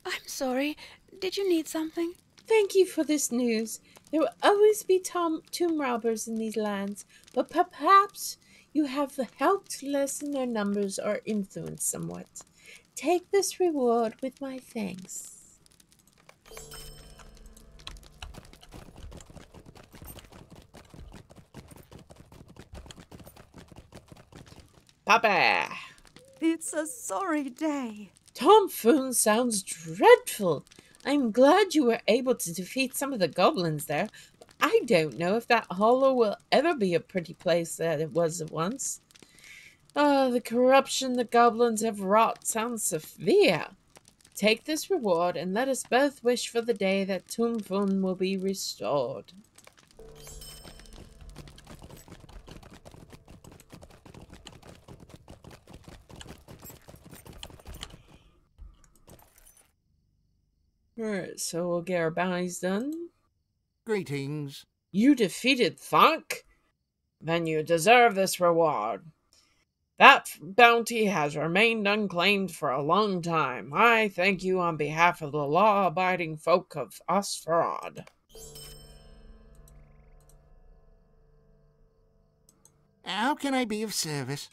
I'm sorry. Did you need something? Thank you for this news. There will always be tomb robbers in these lands, but perhaps you have helped lessen their numbers or influence somewhat. Take this reward with my thanks. Papa! It's a sorry day. Tom Foon sounds dreadful. I'm glad you were able to defeat some of the goblins there. But I don't know if that hollow will ever be a pretty place that it was at once. The corruption the goblins have wrought sounds severe. Take this reward and let us both wish for the day that Tumfun will be restored. Alright, so we'll get our bounties done. Greetings. You defeated Thunk? Then you deserve this reward. That bounty has remained unclaimed for a long time. I thank you on behalf of the law-abiding folk of Osferad. How can I be of service?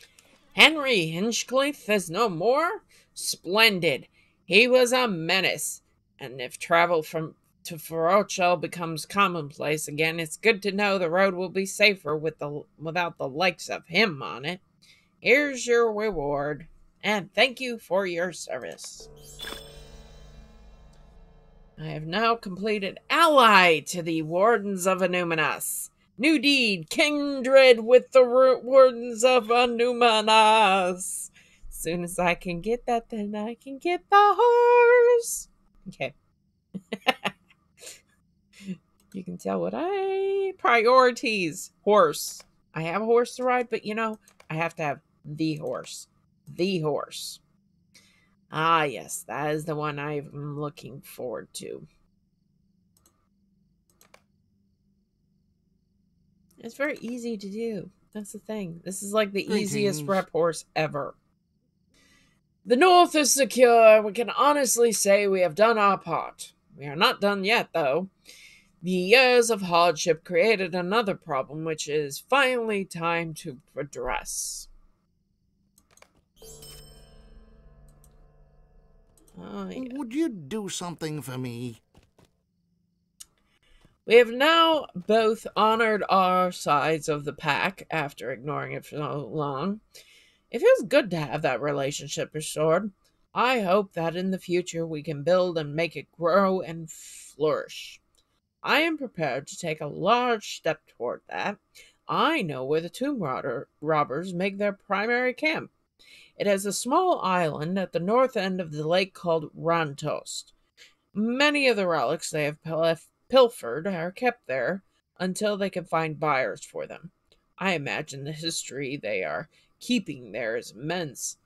Henry Hinchcliffe is no more? Splendid. He was a menace. And if travel to Ferochel becomes commonplace again, it's good to know the road will be safer without the likes of him on it. Here's your reward, and thank you for your service. I have now completed Ally to the Wardens of Anuminas. New deed, kindred with the Wardens of Anuminas. As soon as I can get that, then I can get the horse. Okay. You can tell what priorities. Horse. I have a horse to ride, but I have to have the horse. The horse. Ah, yes, that is the one I'm looking forward to. It's very easy to do. That's the thing. This is like the easiest Greetings. rep horse ever. The North is secure. We can honestly say we have done our part. We are not done yet, though. The years of hardship created another problem, which is finally time to address. Oh, yeah. Would you do something for me? We have now both honored our sides of the pack after ignoring it for so long. It feels good to have that relationship restored. I hope that in the future we can build and make it grow and flourish. I am prepared to take a large step toward that. I know where the robbers make their primary camp. It is a small island at the north end of the lake called Rantost. Many of the relics they have pilfered are kept there until they can find buyers for them. I imagine the history they are keeping there is immense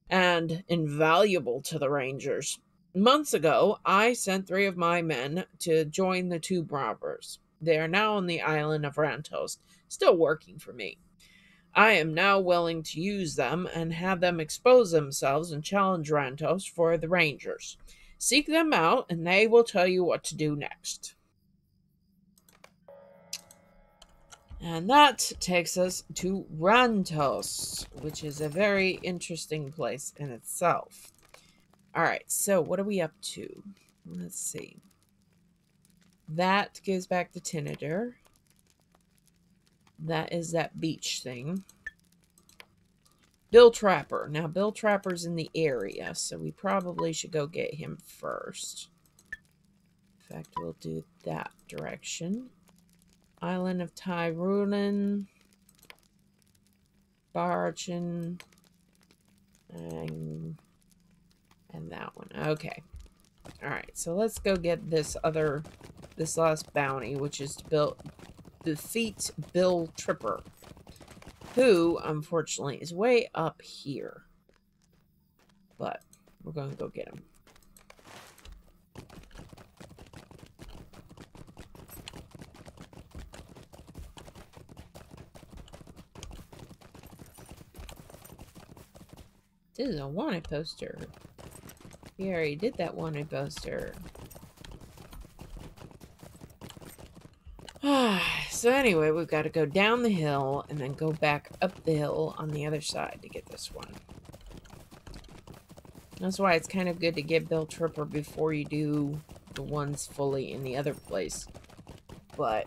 and invaluable to the Rangers. Months ago, I sent 3 of my men to join the 2 robbers. They are now on the island of Rantos, still working for me. I am now willing to use them and have them expose themselves and challenge Rantos for the Rangers. Seek them out, and they will tell you what to do next. And that takes us to Rantos, which is a very interesting place in itself. Alright, so what are we up to? Let's see. That goes back to Tinader. That is that beach thing. Bill Trapper. Now, Bill Trapper's in the area, so we probably should go get him first. In fact, we'll do that direction. Island of Tyrunan. Barchin. And that one. Okay. Alright, so let's go get this last bounty, which is to defeat Bill Tripper, who, unfortunately, is way up here. But we're going to go get him. This is a wanted poster. We already did that wanted poster. So anyway, we've got to go down the hill and then go back up the hill on the other side to get this one. That's why it's kind of good to get Bill Tripper before you do the ones fully in the other place. But,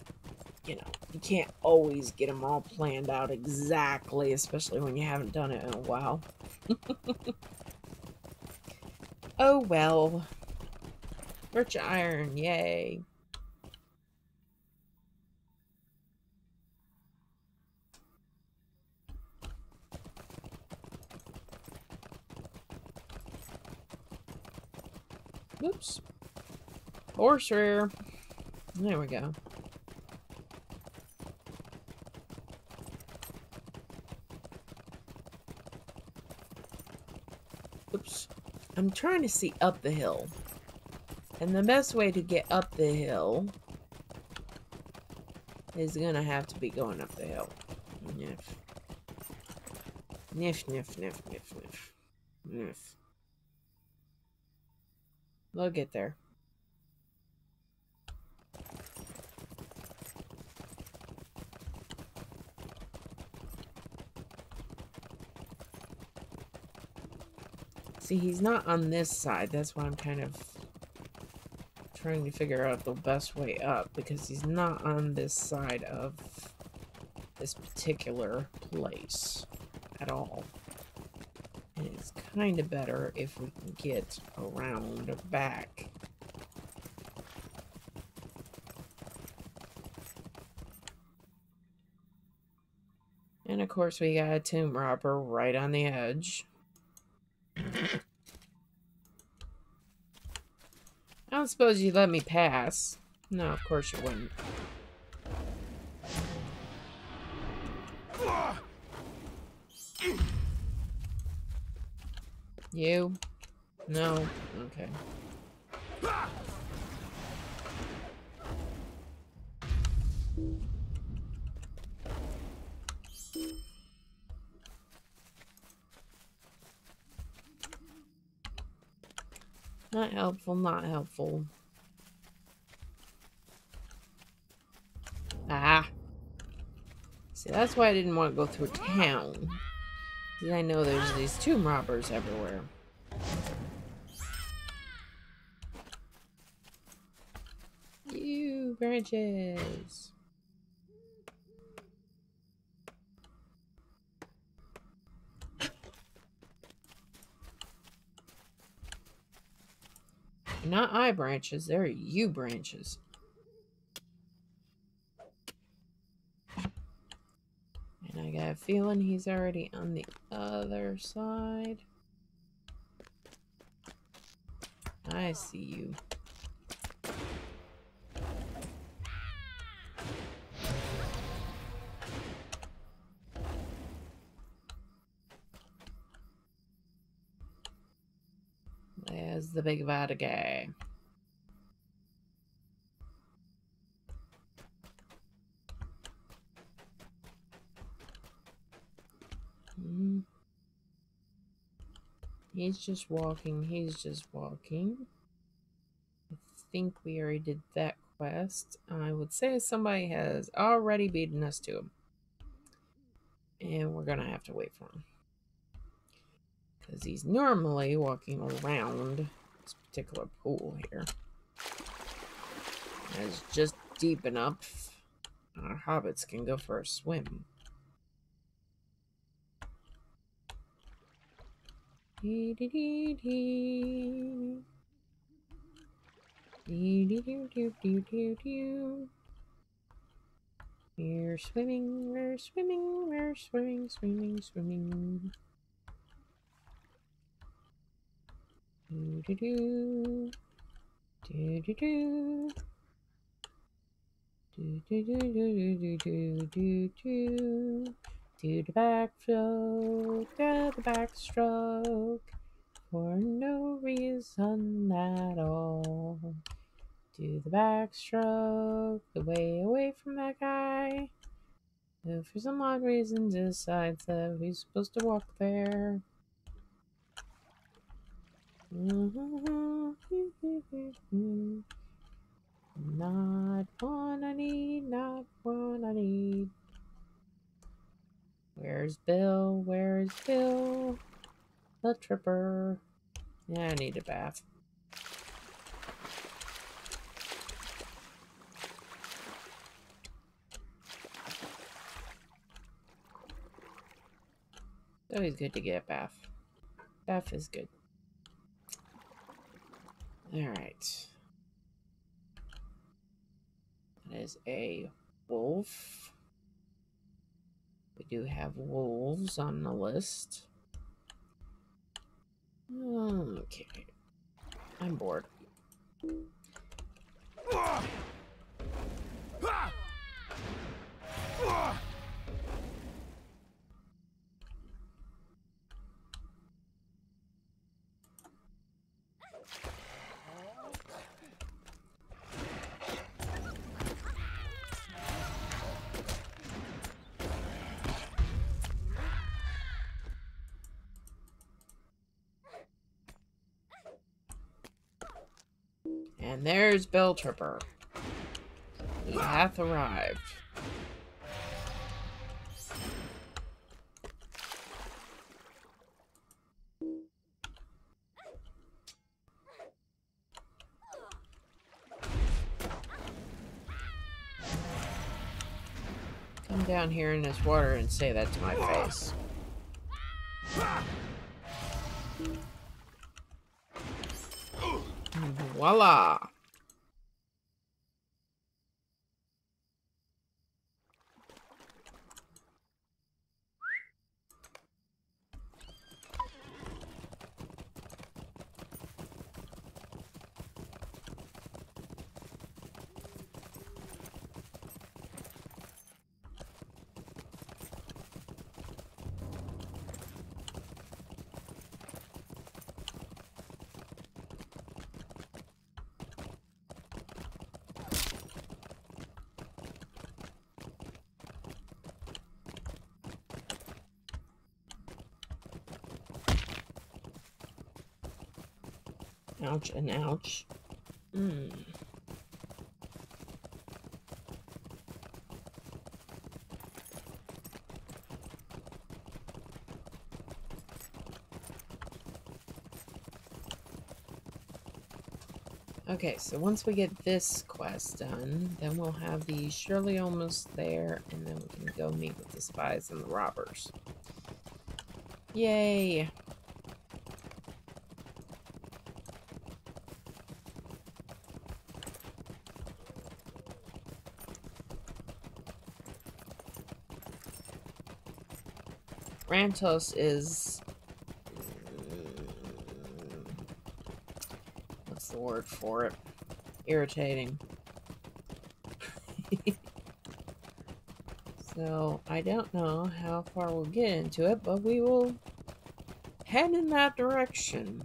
you know, you can't always get them all planned out exactly, especially when you haven't done it in a while. Oh well. Birch iron, yay. Oops. Horse rear. There we go. Oops. I'm trying to see up the hill. And the best way to get up the hill is gonna have to be going up the hill. Niff. Niff, niff, niff, niff, niff. Niff. We'll get there. See, he's not on this side. That's why I'm kind of trying to figure out the best way up, because he's not on this side of this particular place at all. And it's kind of better if we can get around back. And of course we got a tomb robber right on the edge. I don't suppose you'd let me pass. No, of course you wouldn't. You. No? Okay. Not helpful, not helpful. Ah. See, that's why I didn't want to go through town. Because I know there's these tomb robbers everywhere. You branches. Not I branches, they're you branches. And I got a feeling he's already on the other side. I see you. There's the big bad guy. He's just walking. He's just walking. I think we already did that quest. I would say somebody has already beaten us to him. And we're going to have to wait for him. Because he's normally walking around this particular pool here. And it's just deep enough. Our hobbits can go for a swim. Dee dee dee dee. Dee dee doo doo doo doo doo. We're swimming, we're swimming, we're swimming, swimming, swimming. Doo doo doo. Doo doo doo. Do do do do do do do do. Do the backstroke, do the backstroke, for no reason at all. Do the backstroke, the way away from that guy, who for some odd reason decides that he's supposed to walk there. Not one I need, not one I need. Where's Bill? Where's Bill? The tripper. Yeah, I need a bath. It's always good to get a bath. Bath is good. Alright. That is a wolf. We do have wolves on the list. Okay. I'm bored. And there's Bill Tripper. He hath arrived. Come down here in this water and say that to my face. Voila! Ouch and ouch. Okay, so once we get this quest done, then we'll have the Shirley almost there, and then we can go meet with the spies and the robbers. Yay! Rantos is... what's the word for it? Irritating. So, I don't know how far we'll get into it, but we will head in that direction.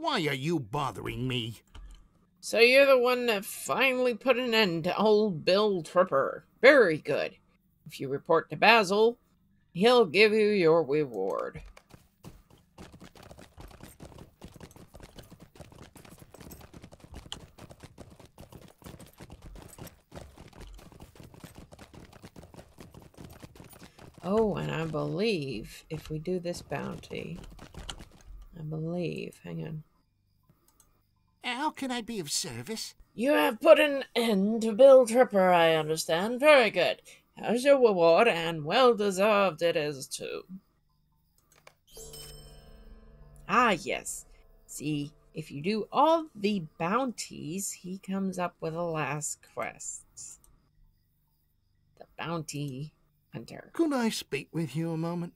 Why are you bothering me? So you're the one that finally put an end to old Bill Tripper. Very good. If you report to Basil, he'll give you your reward. Oh, and I believe if we do this bounty, hang on. How can I be of service? You have put an end to Bill Tripper, I understand. Very good. Here's your reward, and well deserved it is, too. Ah, yes. See, if you do all the bounties, he comes up with the last quest. The Bounty Hunter. Could I speak with you a moment?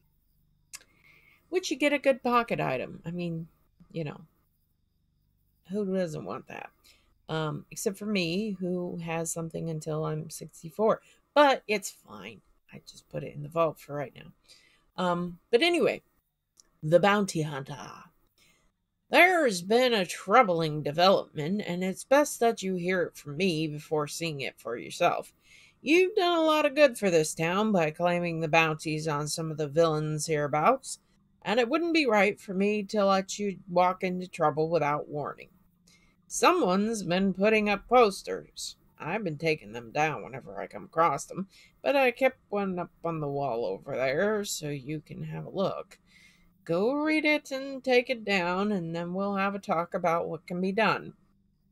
Which you get a good pocket item. I mean, you know, who doesn't want that? Except for me, who has something until I'm 64. But it's fine. I just put it in the vault for right now. But anyway, the Bounty Hunter. There's been a troubling development, and it's best that you hear it from me before seeing it for yourself. You've done a lot of good for this town by claiming the bounties on some of the villains hereabouts, and it wouldn't be right for me to let you walk into trouble without warning. Someone's been putting up posters. I've been taking them down whenever I come across them, but I kept one up on the wall over there so you can have a look. Go read it and take it down, and then we'll have a talk about what can be done.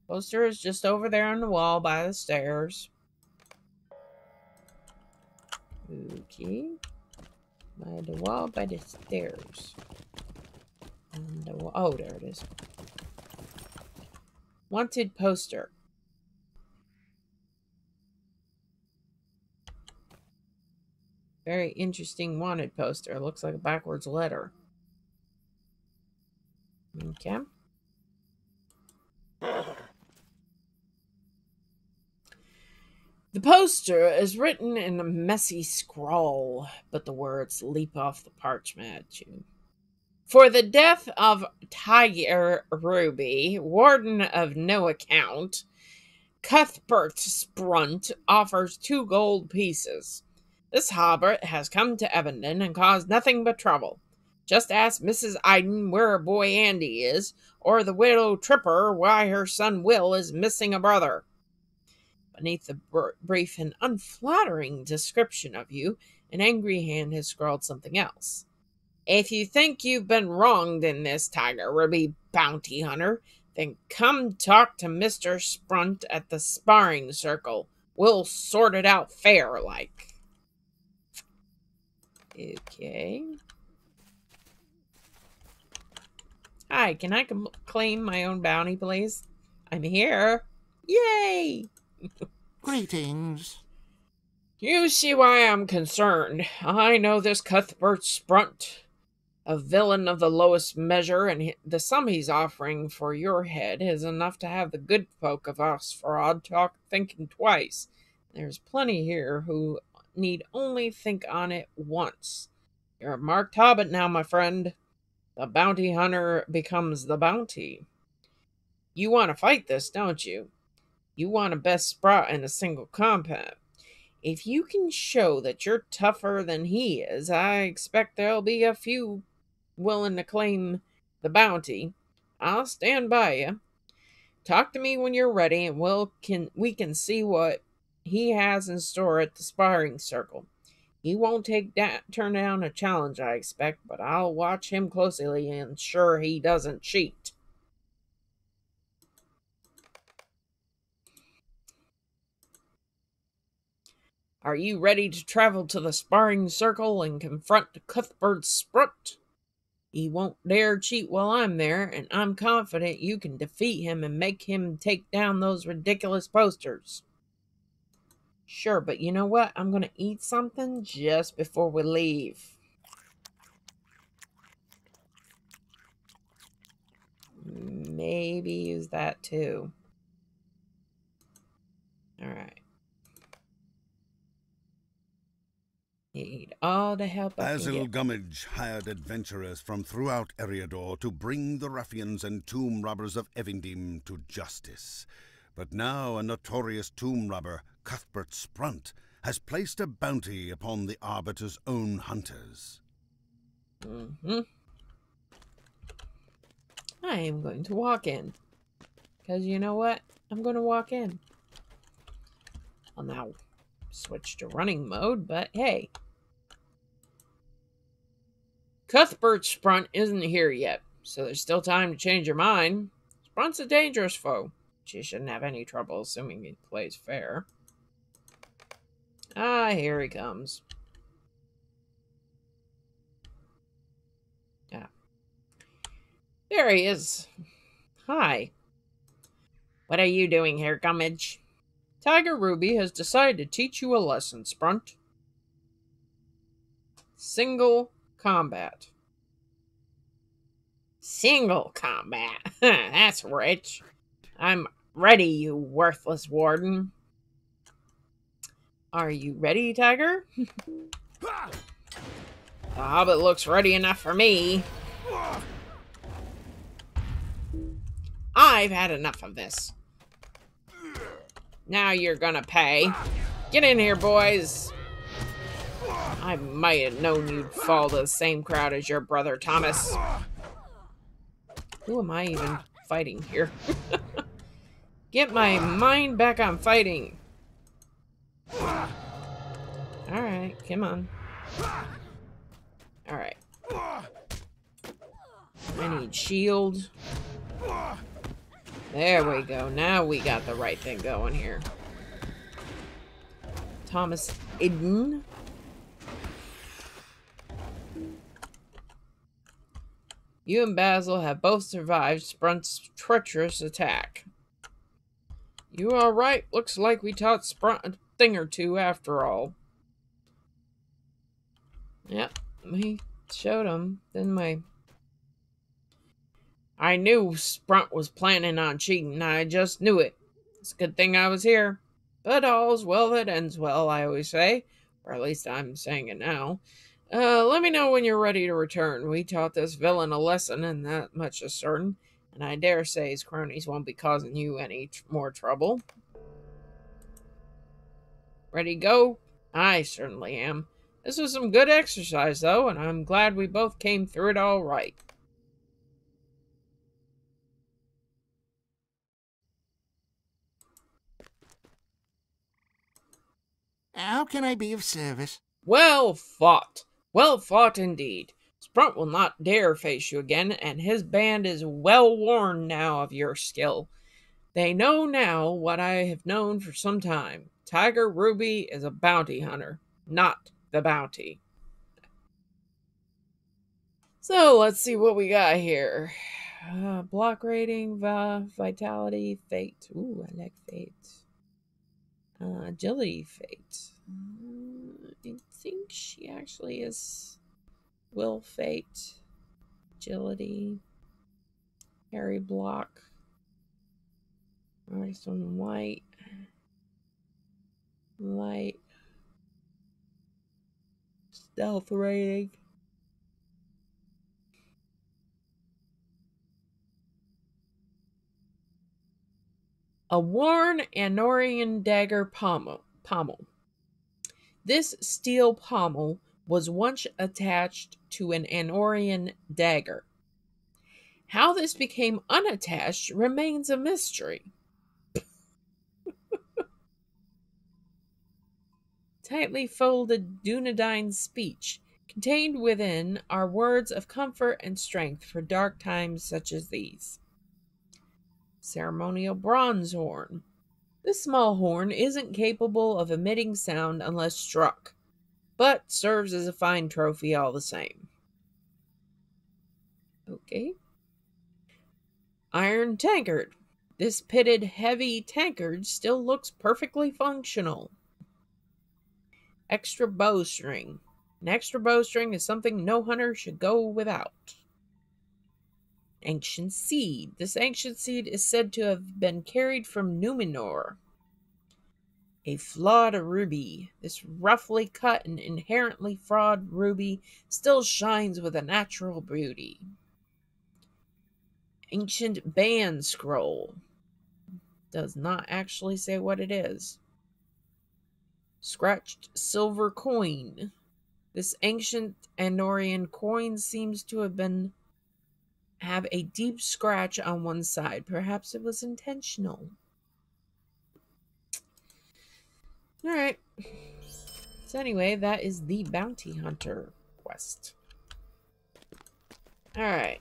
Poster is just over there on the wall by the stairs. Okay. By the wall, by the stairs. And the wall. Oh, there it is. Wanted poster. Very interesting wanted poster. It looks like a backwards letter. Okay. The poster is written in a messy scrawl, but the words leap off the parchment at you. For the death of Tiger Ruby, warden of no account, Cuthbert Sprunt offers 2 gold pieces. This hobbit has come to Evendim and caused nothing but trouble. Just ask Mrs. Iden where her boy Andy is, or the widow Tripper why her son Will is missing a brother. Beneath the brief and unflattering description of you, an angry hand has scrawled something else. If you think you've been wronged in this, Tiger Ruby bounty hunter, then come talk to Mr. Sprunt at the sparring circle. We'll sort it out fair-like. Okay. Hi, can I claim my own bounty, please? I'm here. Yay! Greetings. You see why I'm concerned. I know this Cuthbert Sprunt, a villain of the lowest measure, and the sum he's offering for your head is enough to have the good folk of Oxford talk thinking twice. There's plenty here who need only think on it once. You're a marked hobbit now, my friend. The bounty hunter becomes the bounty. You want to fight this, don't you? You want a best sprout in a single combat. If you can show that you're tougher than he is, I expect there'll be a few willing to claim the bounty. I'll stand by you. Talk to me when you're ready, and we can see what he has in store at the sparring circle. He won't turn down a challenge, I expect, but I'll watch him closely and ensure he doesn't cheat. Are you ready to travel to the sparring circle and confront Cuthbert Sprut? He won't dare cheat while I'm there, and I'm confident you can defeat him and make him take down those ridiculous posters. Sure, but you know what? I'm going to eat something just before we leave. Maybe use that too. Alright. Need all the help I can Basil get. Gummidge hired adventurers from throughout Eriador to bring the ruffians and tomb robbers of Evendim to justice. But now a notorious tomb robber, Cuthbert Sprunt, has placed a bounty upon the Arbiter's own hunters. I am going to walk in. Because you know what? I'm going to walk in. I'll now switch to running mode, but hey. Cuthbert Sprunt isn't here yet, so there's still time to change your mind. Sprunt's a dangerous foe. She shouldn't have any trouble assuming he plays fair. Ah, here he comes. Ah. There he is. Hi. What are you doing here, Gummidge? Tiger Ruby has decided to teach you a lesson, Sprunt. Single combat. Single combat? That's rich. I'm ready, you worthless warden. Are you ready, Tiger? The Hobbit looks ready enough for me. I've had enough of this. Now you're gonna pay. Get in here, boys. I might have known you'd fall to the same crowd as your brother Thomas. Who am I even fighting here? Get my mind back on fighting. Alright, come on. Alright. I need shield. There we go. Now we got the right thing going here. Thomas Eden. You and Basil have both survived Sprunt's treacherous attack. You alright? Looks like we taught Sprunt a thing or two after all. Yep, we showed him, didn't we? I knew Sprunt was planning on cheating. I just knew it. It's a good thing I was here. But all's well that ends well, I always say. Or at least I'm saying it now. Let me know when you're ready to return. We taught this villain a lesson, and that much is certain. And I dare say his cronies won't be causing you any more trouble. Ready to go? I certainly am. This was some good exercise, though, and I'm glad we both came through it all right. How can I be of service? Well fought. Well fought indeed. Sprunt will not dare face you again, and his band is well warned now of your skill. They know now what I have known for some time. Tiger Ruby is a bounty hunter, not the bounty. So, let's see what we got here. Block rating, vitality, fate. Ooh, I like fate. Agility, fate. I think she actually is will, fate, agility, Harry block. Ice on white. Light. Stealth rating. A worn Anorian dagger pommel. This steel pommel was once attached to an Anorian dagger. How this became unattached remains a mystery. Tightly folded Dunedain speech. Contained within are words of comfort and strength for dark times such as these. Ceremonial bronze horn. This small horn isn't capable of emitting sound unless struck, but serves as a fine trophy all the same. Okay. Iron tankard. This pitted, heavy tankard still looks perfectly functional. Extra bowstring. An extra bowstring is something no hunter should go without. Ancient seed. This ancient seed is said to have been carried from Numenor. A flawed ruby. This roughly cut and inherently flawed ruby still shines with a natural beauty. Ancient band scroll. Does not actually say what it is. Scratched silver coin. This ancient Anorian coin seems to have a deep scratch on one side. Perhaps it was intentional. Alright. So anyway, that is the bounty hunter quest. Alright.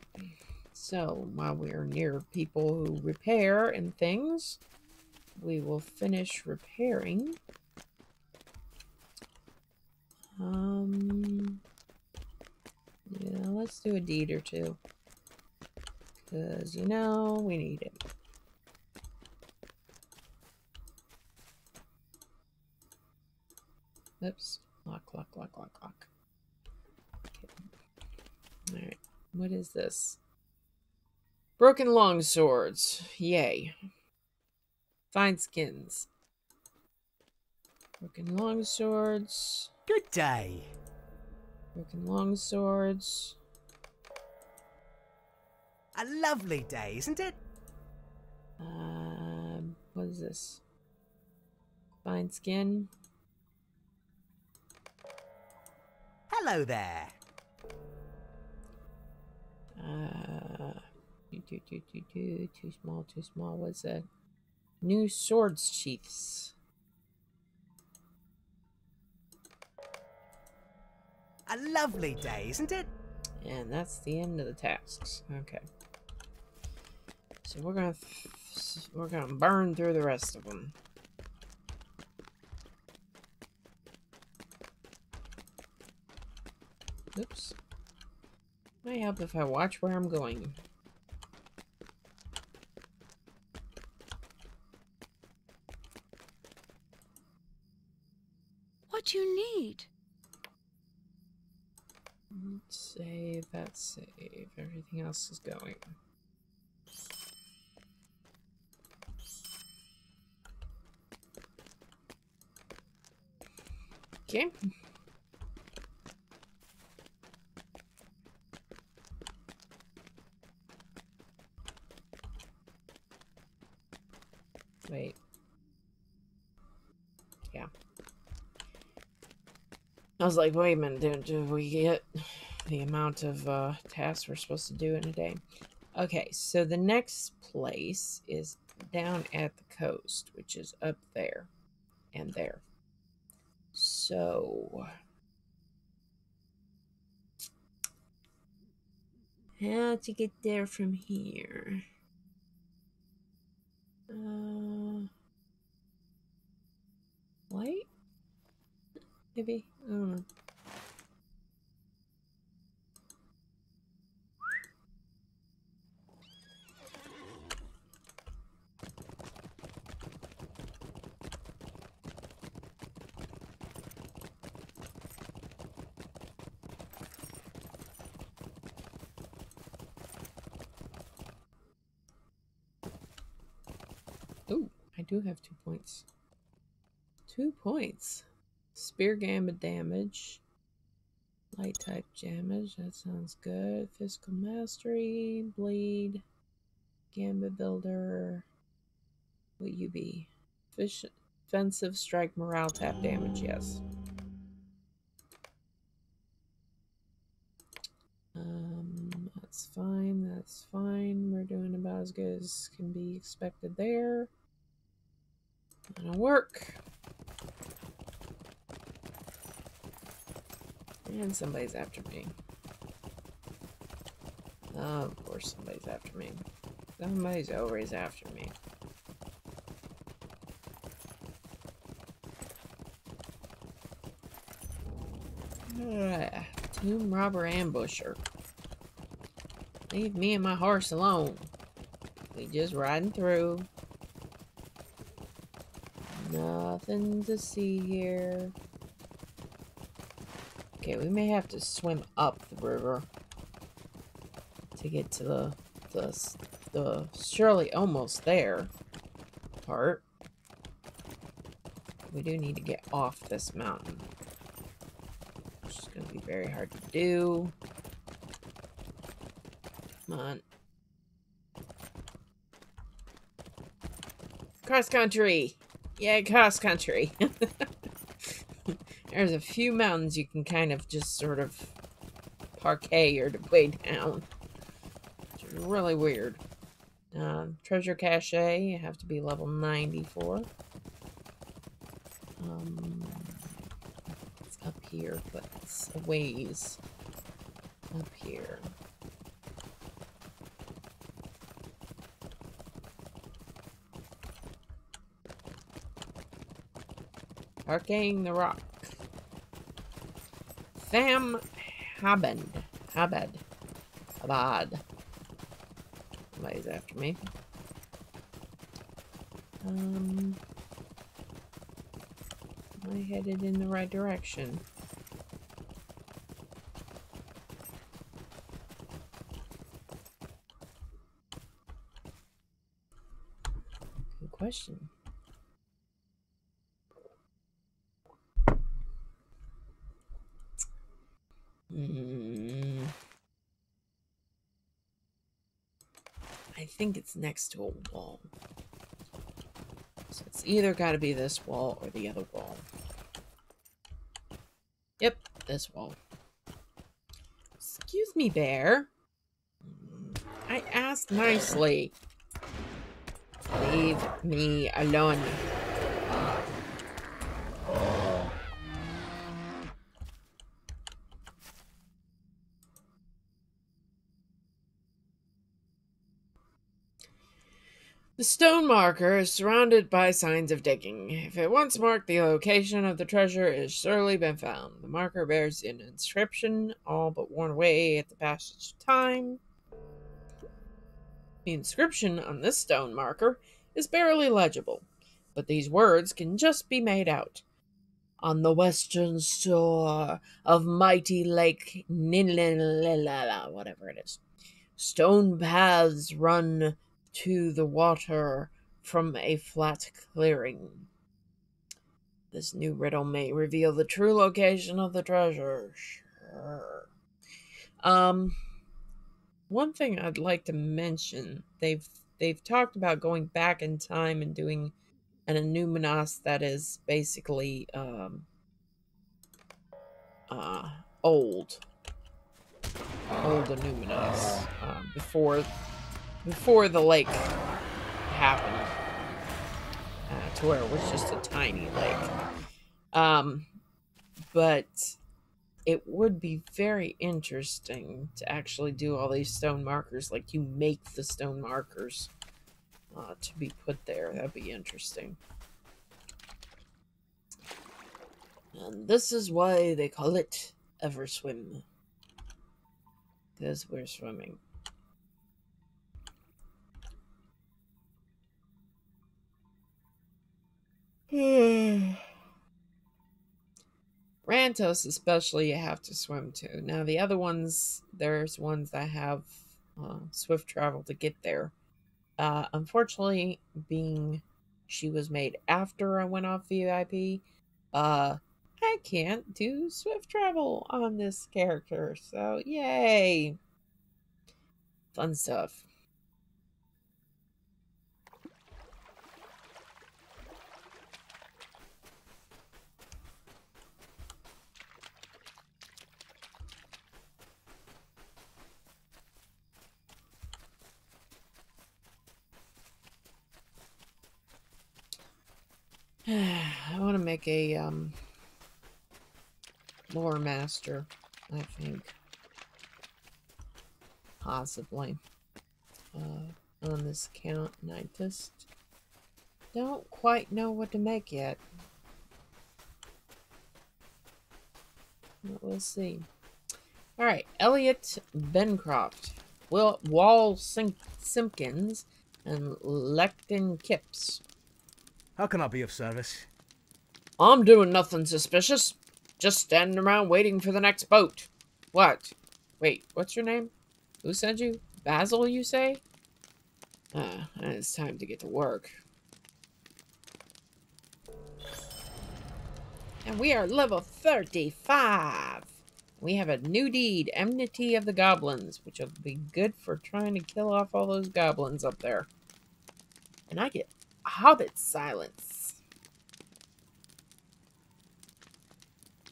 So while we're near people who repair and things, we will finish repairing. Yeah, let's do a deed or two. Because, you know, we need it. Oops. Lock. Okay. Alright. What is this? Broken longswords. Yay. Fine skins. Broken longswords. Good day. Broken longswords. A lovely day, isn't it? What is this? Fine skin. Hello there. Too small. What's that? New swords sheaths. A lovely day, isn't it? And that's the end of the tasks. Okay. So we're gonna burn through the rest of them. Oops. Might help if I watch where I'm going. What do you need? Save, that's save. Everything else is going. Okay. Wait. Yeah. I was like, wait a minute, did we get the amount of tasks we're supposed to do in a day? Okay, so the next place is down at the coast, which is up there and there. So, how to get there from here? Light? Maybe? I don't know. Oh, I do have 2 points. 2 points. Spear gambit damage. Light type damage. That sounds good. Physical mastery. Bleed. Gambit builder. Will you be? Offensive strike morale tap damage. Yes. That's fine. That's fine. We're doing about as good as can be expected there. That'll work. And somebody's after me. Oh, of course somebody's after me. Somebody's always after me. Tomb robber ambusher. Leave me and my horse alone. We just riding through. Nothing to see here. Okay, we may have to swim up the river to get to the surely almost there part. We do need to get off this mountain, which is going to be very hard to do. Come on. Cross country! Yeah, cross country. There's a few mountains you can kind of just sort of parquet your way down. Which is really weird. Treasure cache, you have to be level 94. It's up here, but it's a ways up here. Parqueting the rock. Habad. Somebody's after me. Am I headed in the right direction? Good question. I think it's next to a wall. So it's either got to be this wall or the other wall. Yep, this wall. Excuse me, bear. I asked nicely. Leave me alone. The stone marker is surrounded by signs of digging. If it once marked the location of the treasure, it has surely been found. The marker bears an inscription, all but worn away at the passage of time. The inscription on this stone marker is barely legible, but these words can just be made out. On the western shore of mighty Lake Ninlala, whatever it is, stone paths run to the water from a flat clearing. This new riddle may reveal the true location of the treasure. Sure. One thing I'd like to mention, they've talked about going back in time and doing an Illuminos that is basically old Illuminos, before the lake happened, to where it was just a tiny lake. But it would be very interesting to actually do all these stone markers, like you make the stone markers to be put there. That'd be interesting. And this is why they call it Everswim. Because we're swimming. Rantos especially you have to swim to. Now the other ones, there's ones that have swift travel to get there. Unfortunately, being she was made after I went off VIP. I can't do swift travel on this character, so yay! Fun stuff. I want to make a lore master, I think. Possibly. On this account, and I just don't quite know what to make yet. But we'll see. Alright, Elliot Bencroft, Wall Simpkins, and Lecton Kipps. How can I be of service? I'm doing nothing suspicious. Just standing around waiting for the next boat. What? Wait, what's your name? Who sent you? Basil, you say? It's time to get to work. And we are level 35. We have a new deed, Enmity of the Goblins, which will be good for trying to kill off all those goblins up there. And I get Hobbit Silence,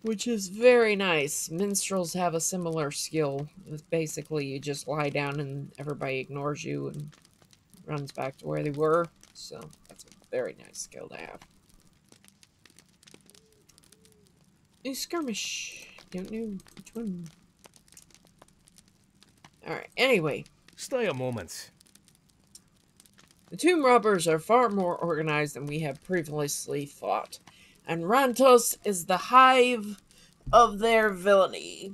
which is very nice. Minstrels have a similar skill. It's basically you just lie down and everybody ignores you and runs back to where they were. So that's a very nice skill to have. New skirmish. Don't know which one. Alright, anyway. Stay a moment. The tomb robbers are far more organized than we have previously thought, and Rantos is the hive of their villainy.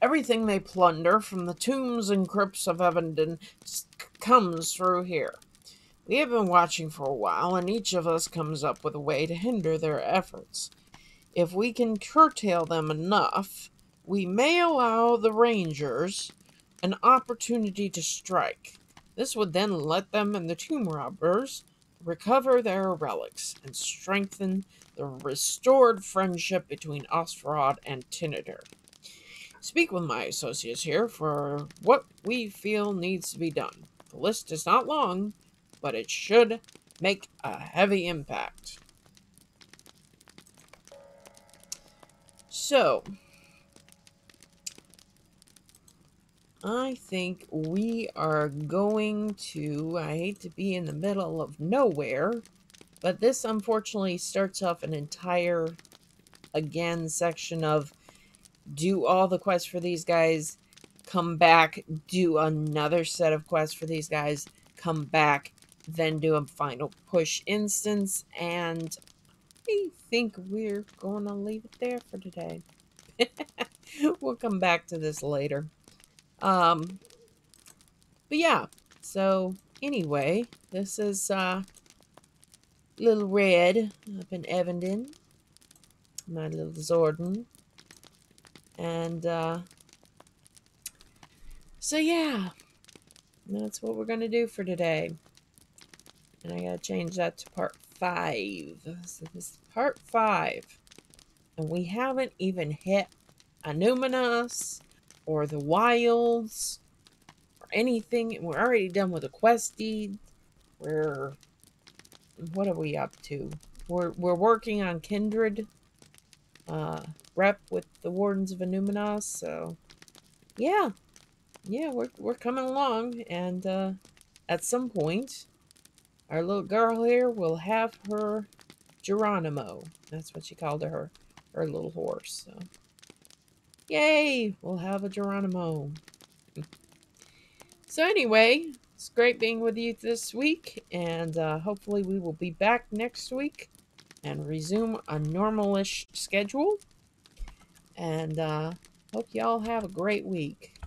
Everything they plunder from the tombs and crypts of Evendim comes through here. We have been watching for a while, and each of us comes up with a way to hinder their efforts. If we can curtail them enough, we may allow the Rangers an opportunity to strike. This would then let them and the tomb robbers recover their relics and strengthen the restored friendship between Osferod and Tinator. Speak with my associates here for what we feel needs to be done. The list is not long, but it should make a heavy impact. So, I think we are going to, I hate to be in the middle of nowhere, but this unfortunately starts off an entire, again, section of do all the quests for these guys, come back, do another set of quests for these guys, come back, then do a final push instance, and I think we're going to leave it there for today. We'll come back to this later. But yeah, so anyway, this is Little Red up in Evendim, my little Zordon, and so yeah, that's what we're gonna do for today. And I gotta change that to part 5. So this is part 5, and we haven't even hit Anuminas or the wilds or anything. We're already done with the quest deed. What are we up to? We're working on Kindred rep with the Wardens of Anuminas. So yeah, we're coming along, and at some point our little girl here will have her Geronimo. That's what she called her little horse. So yay, we'll have a Geronimo. So anyway, it's great being with you this week, and hopefully we will be back next week and resume a normal-ish schedule. And hope y'all have a great week.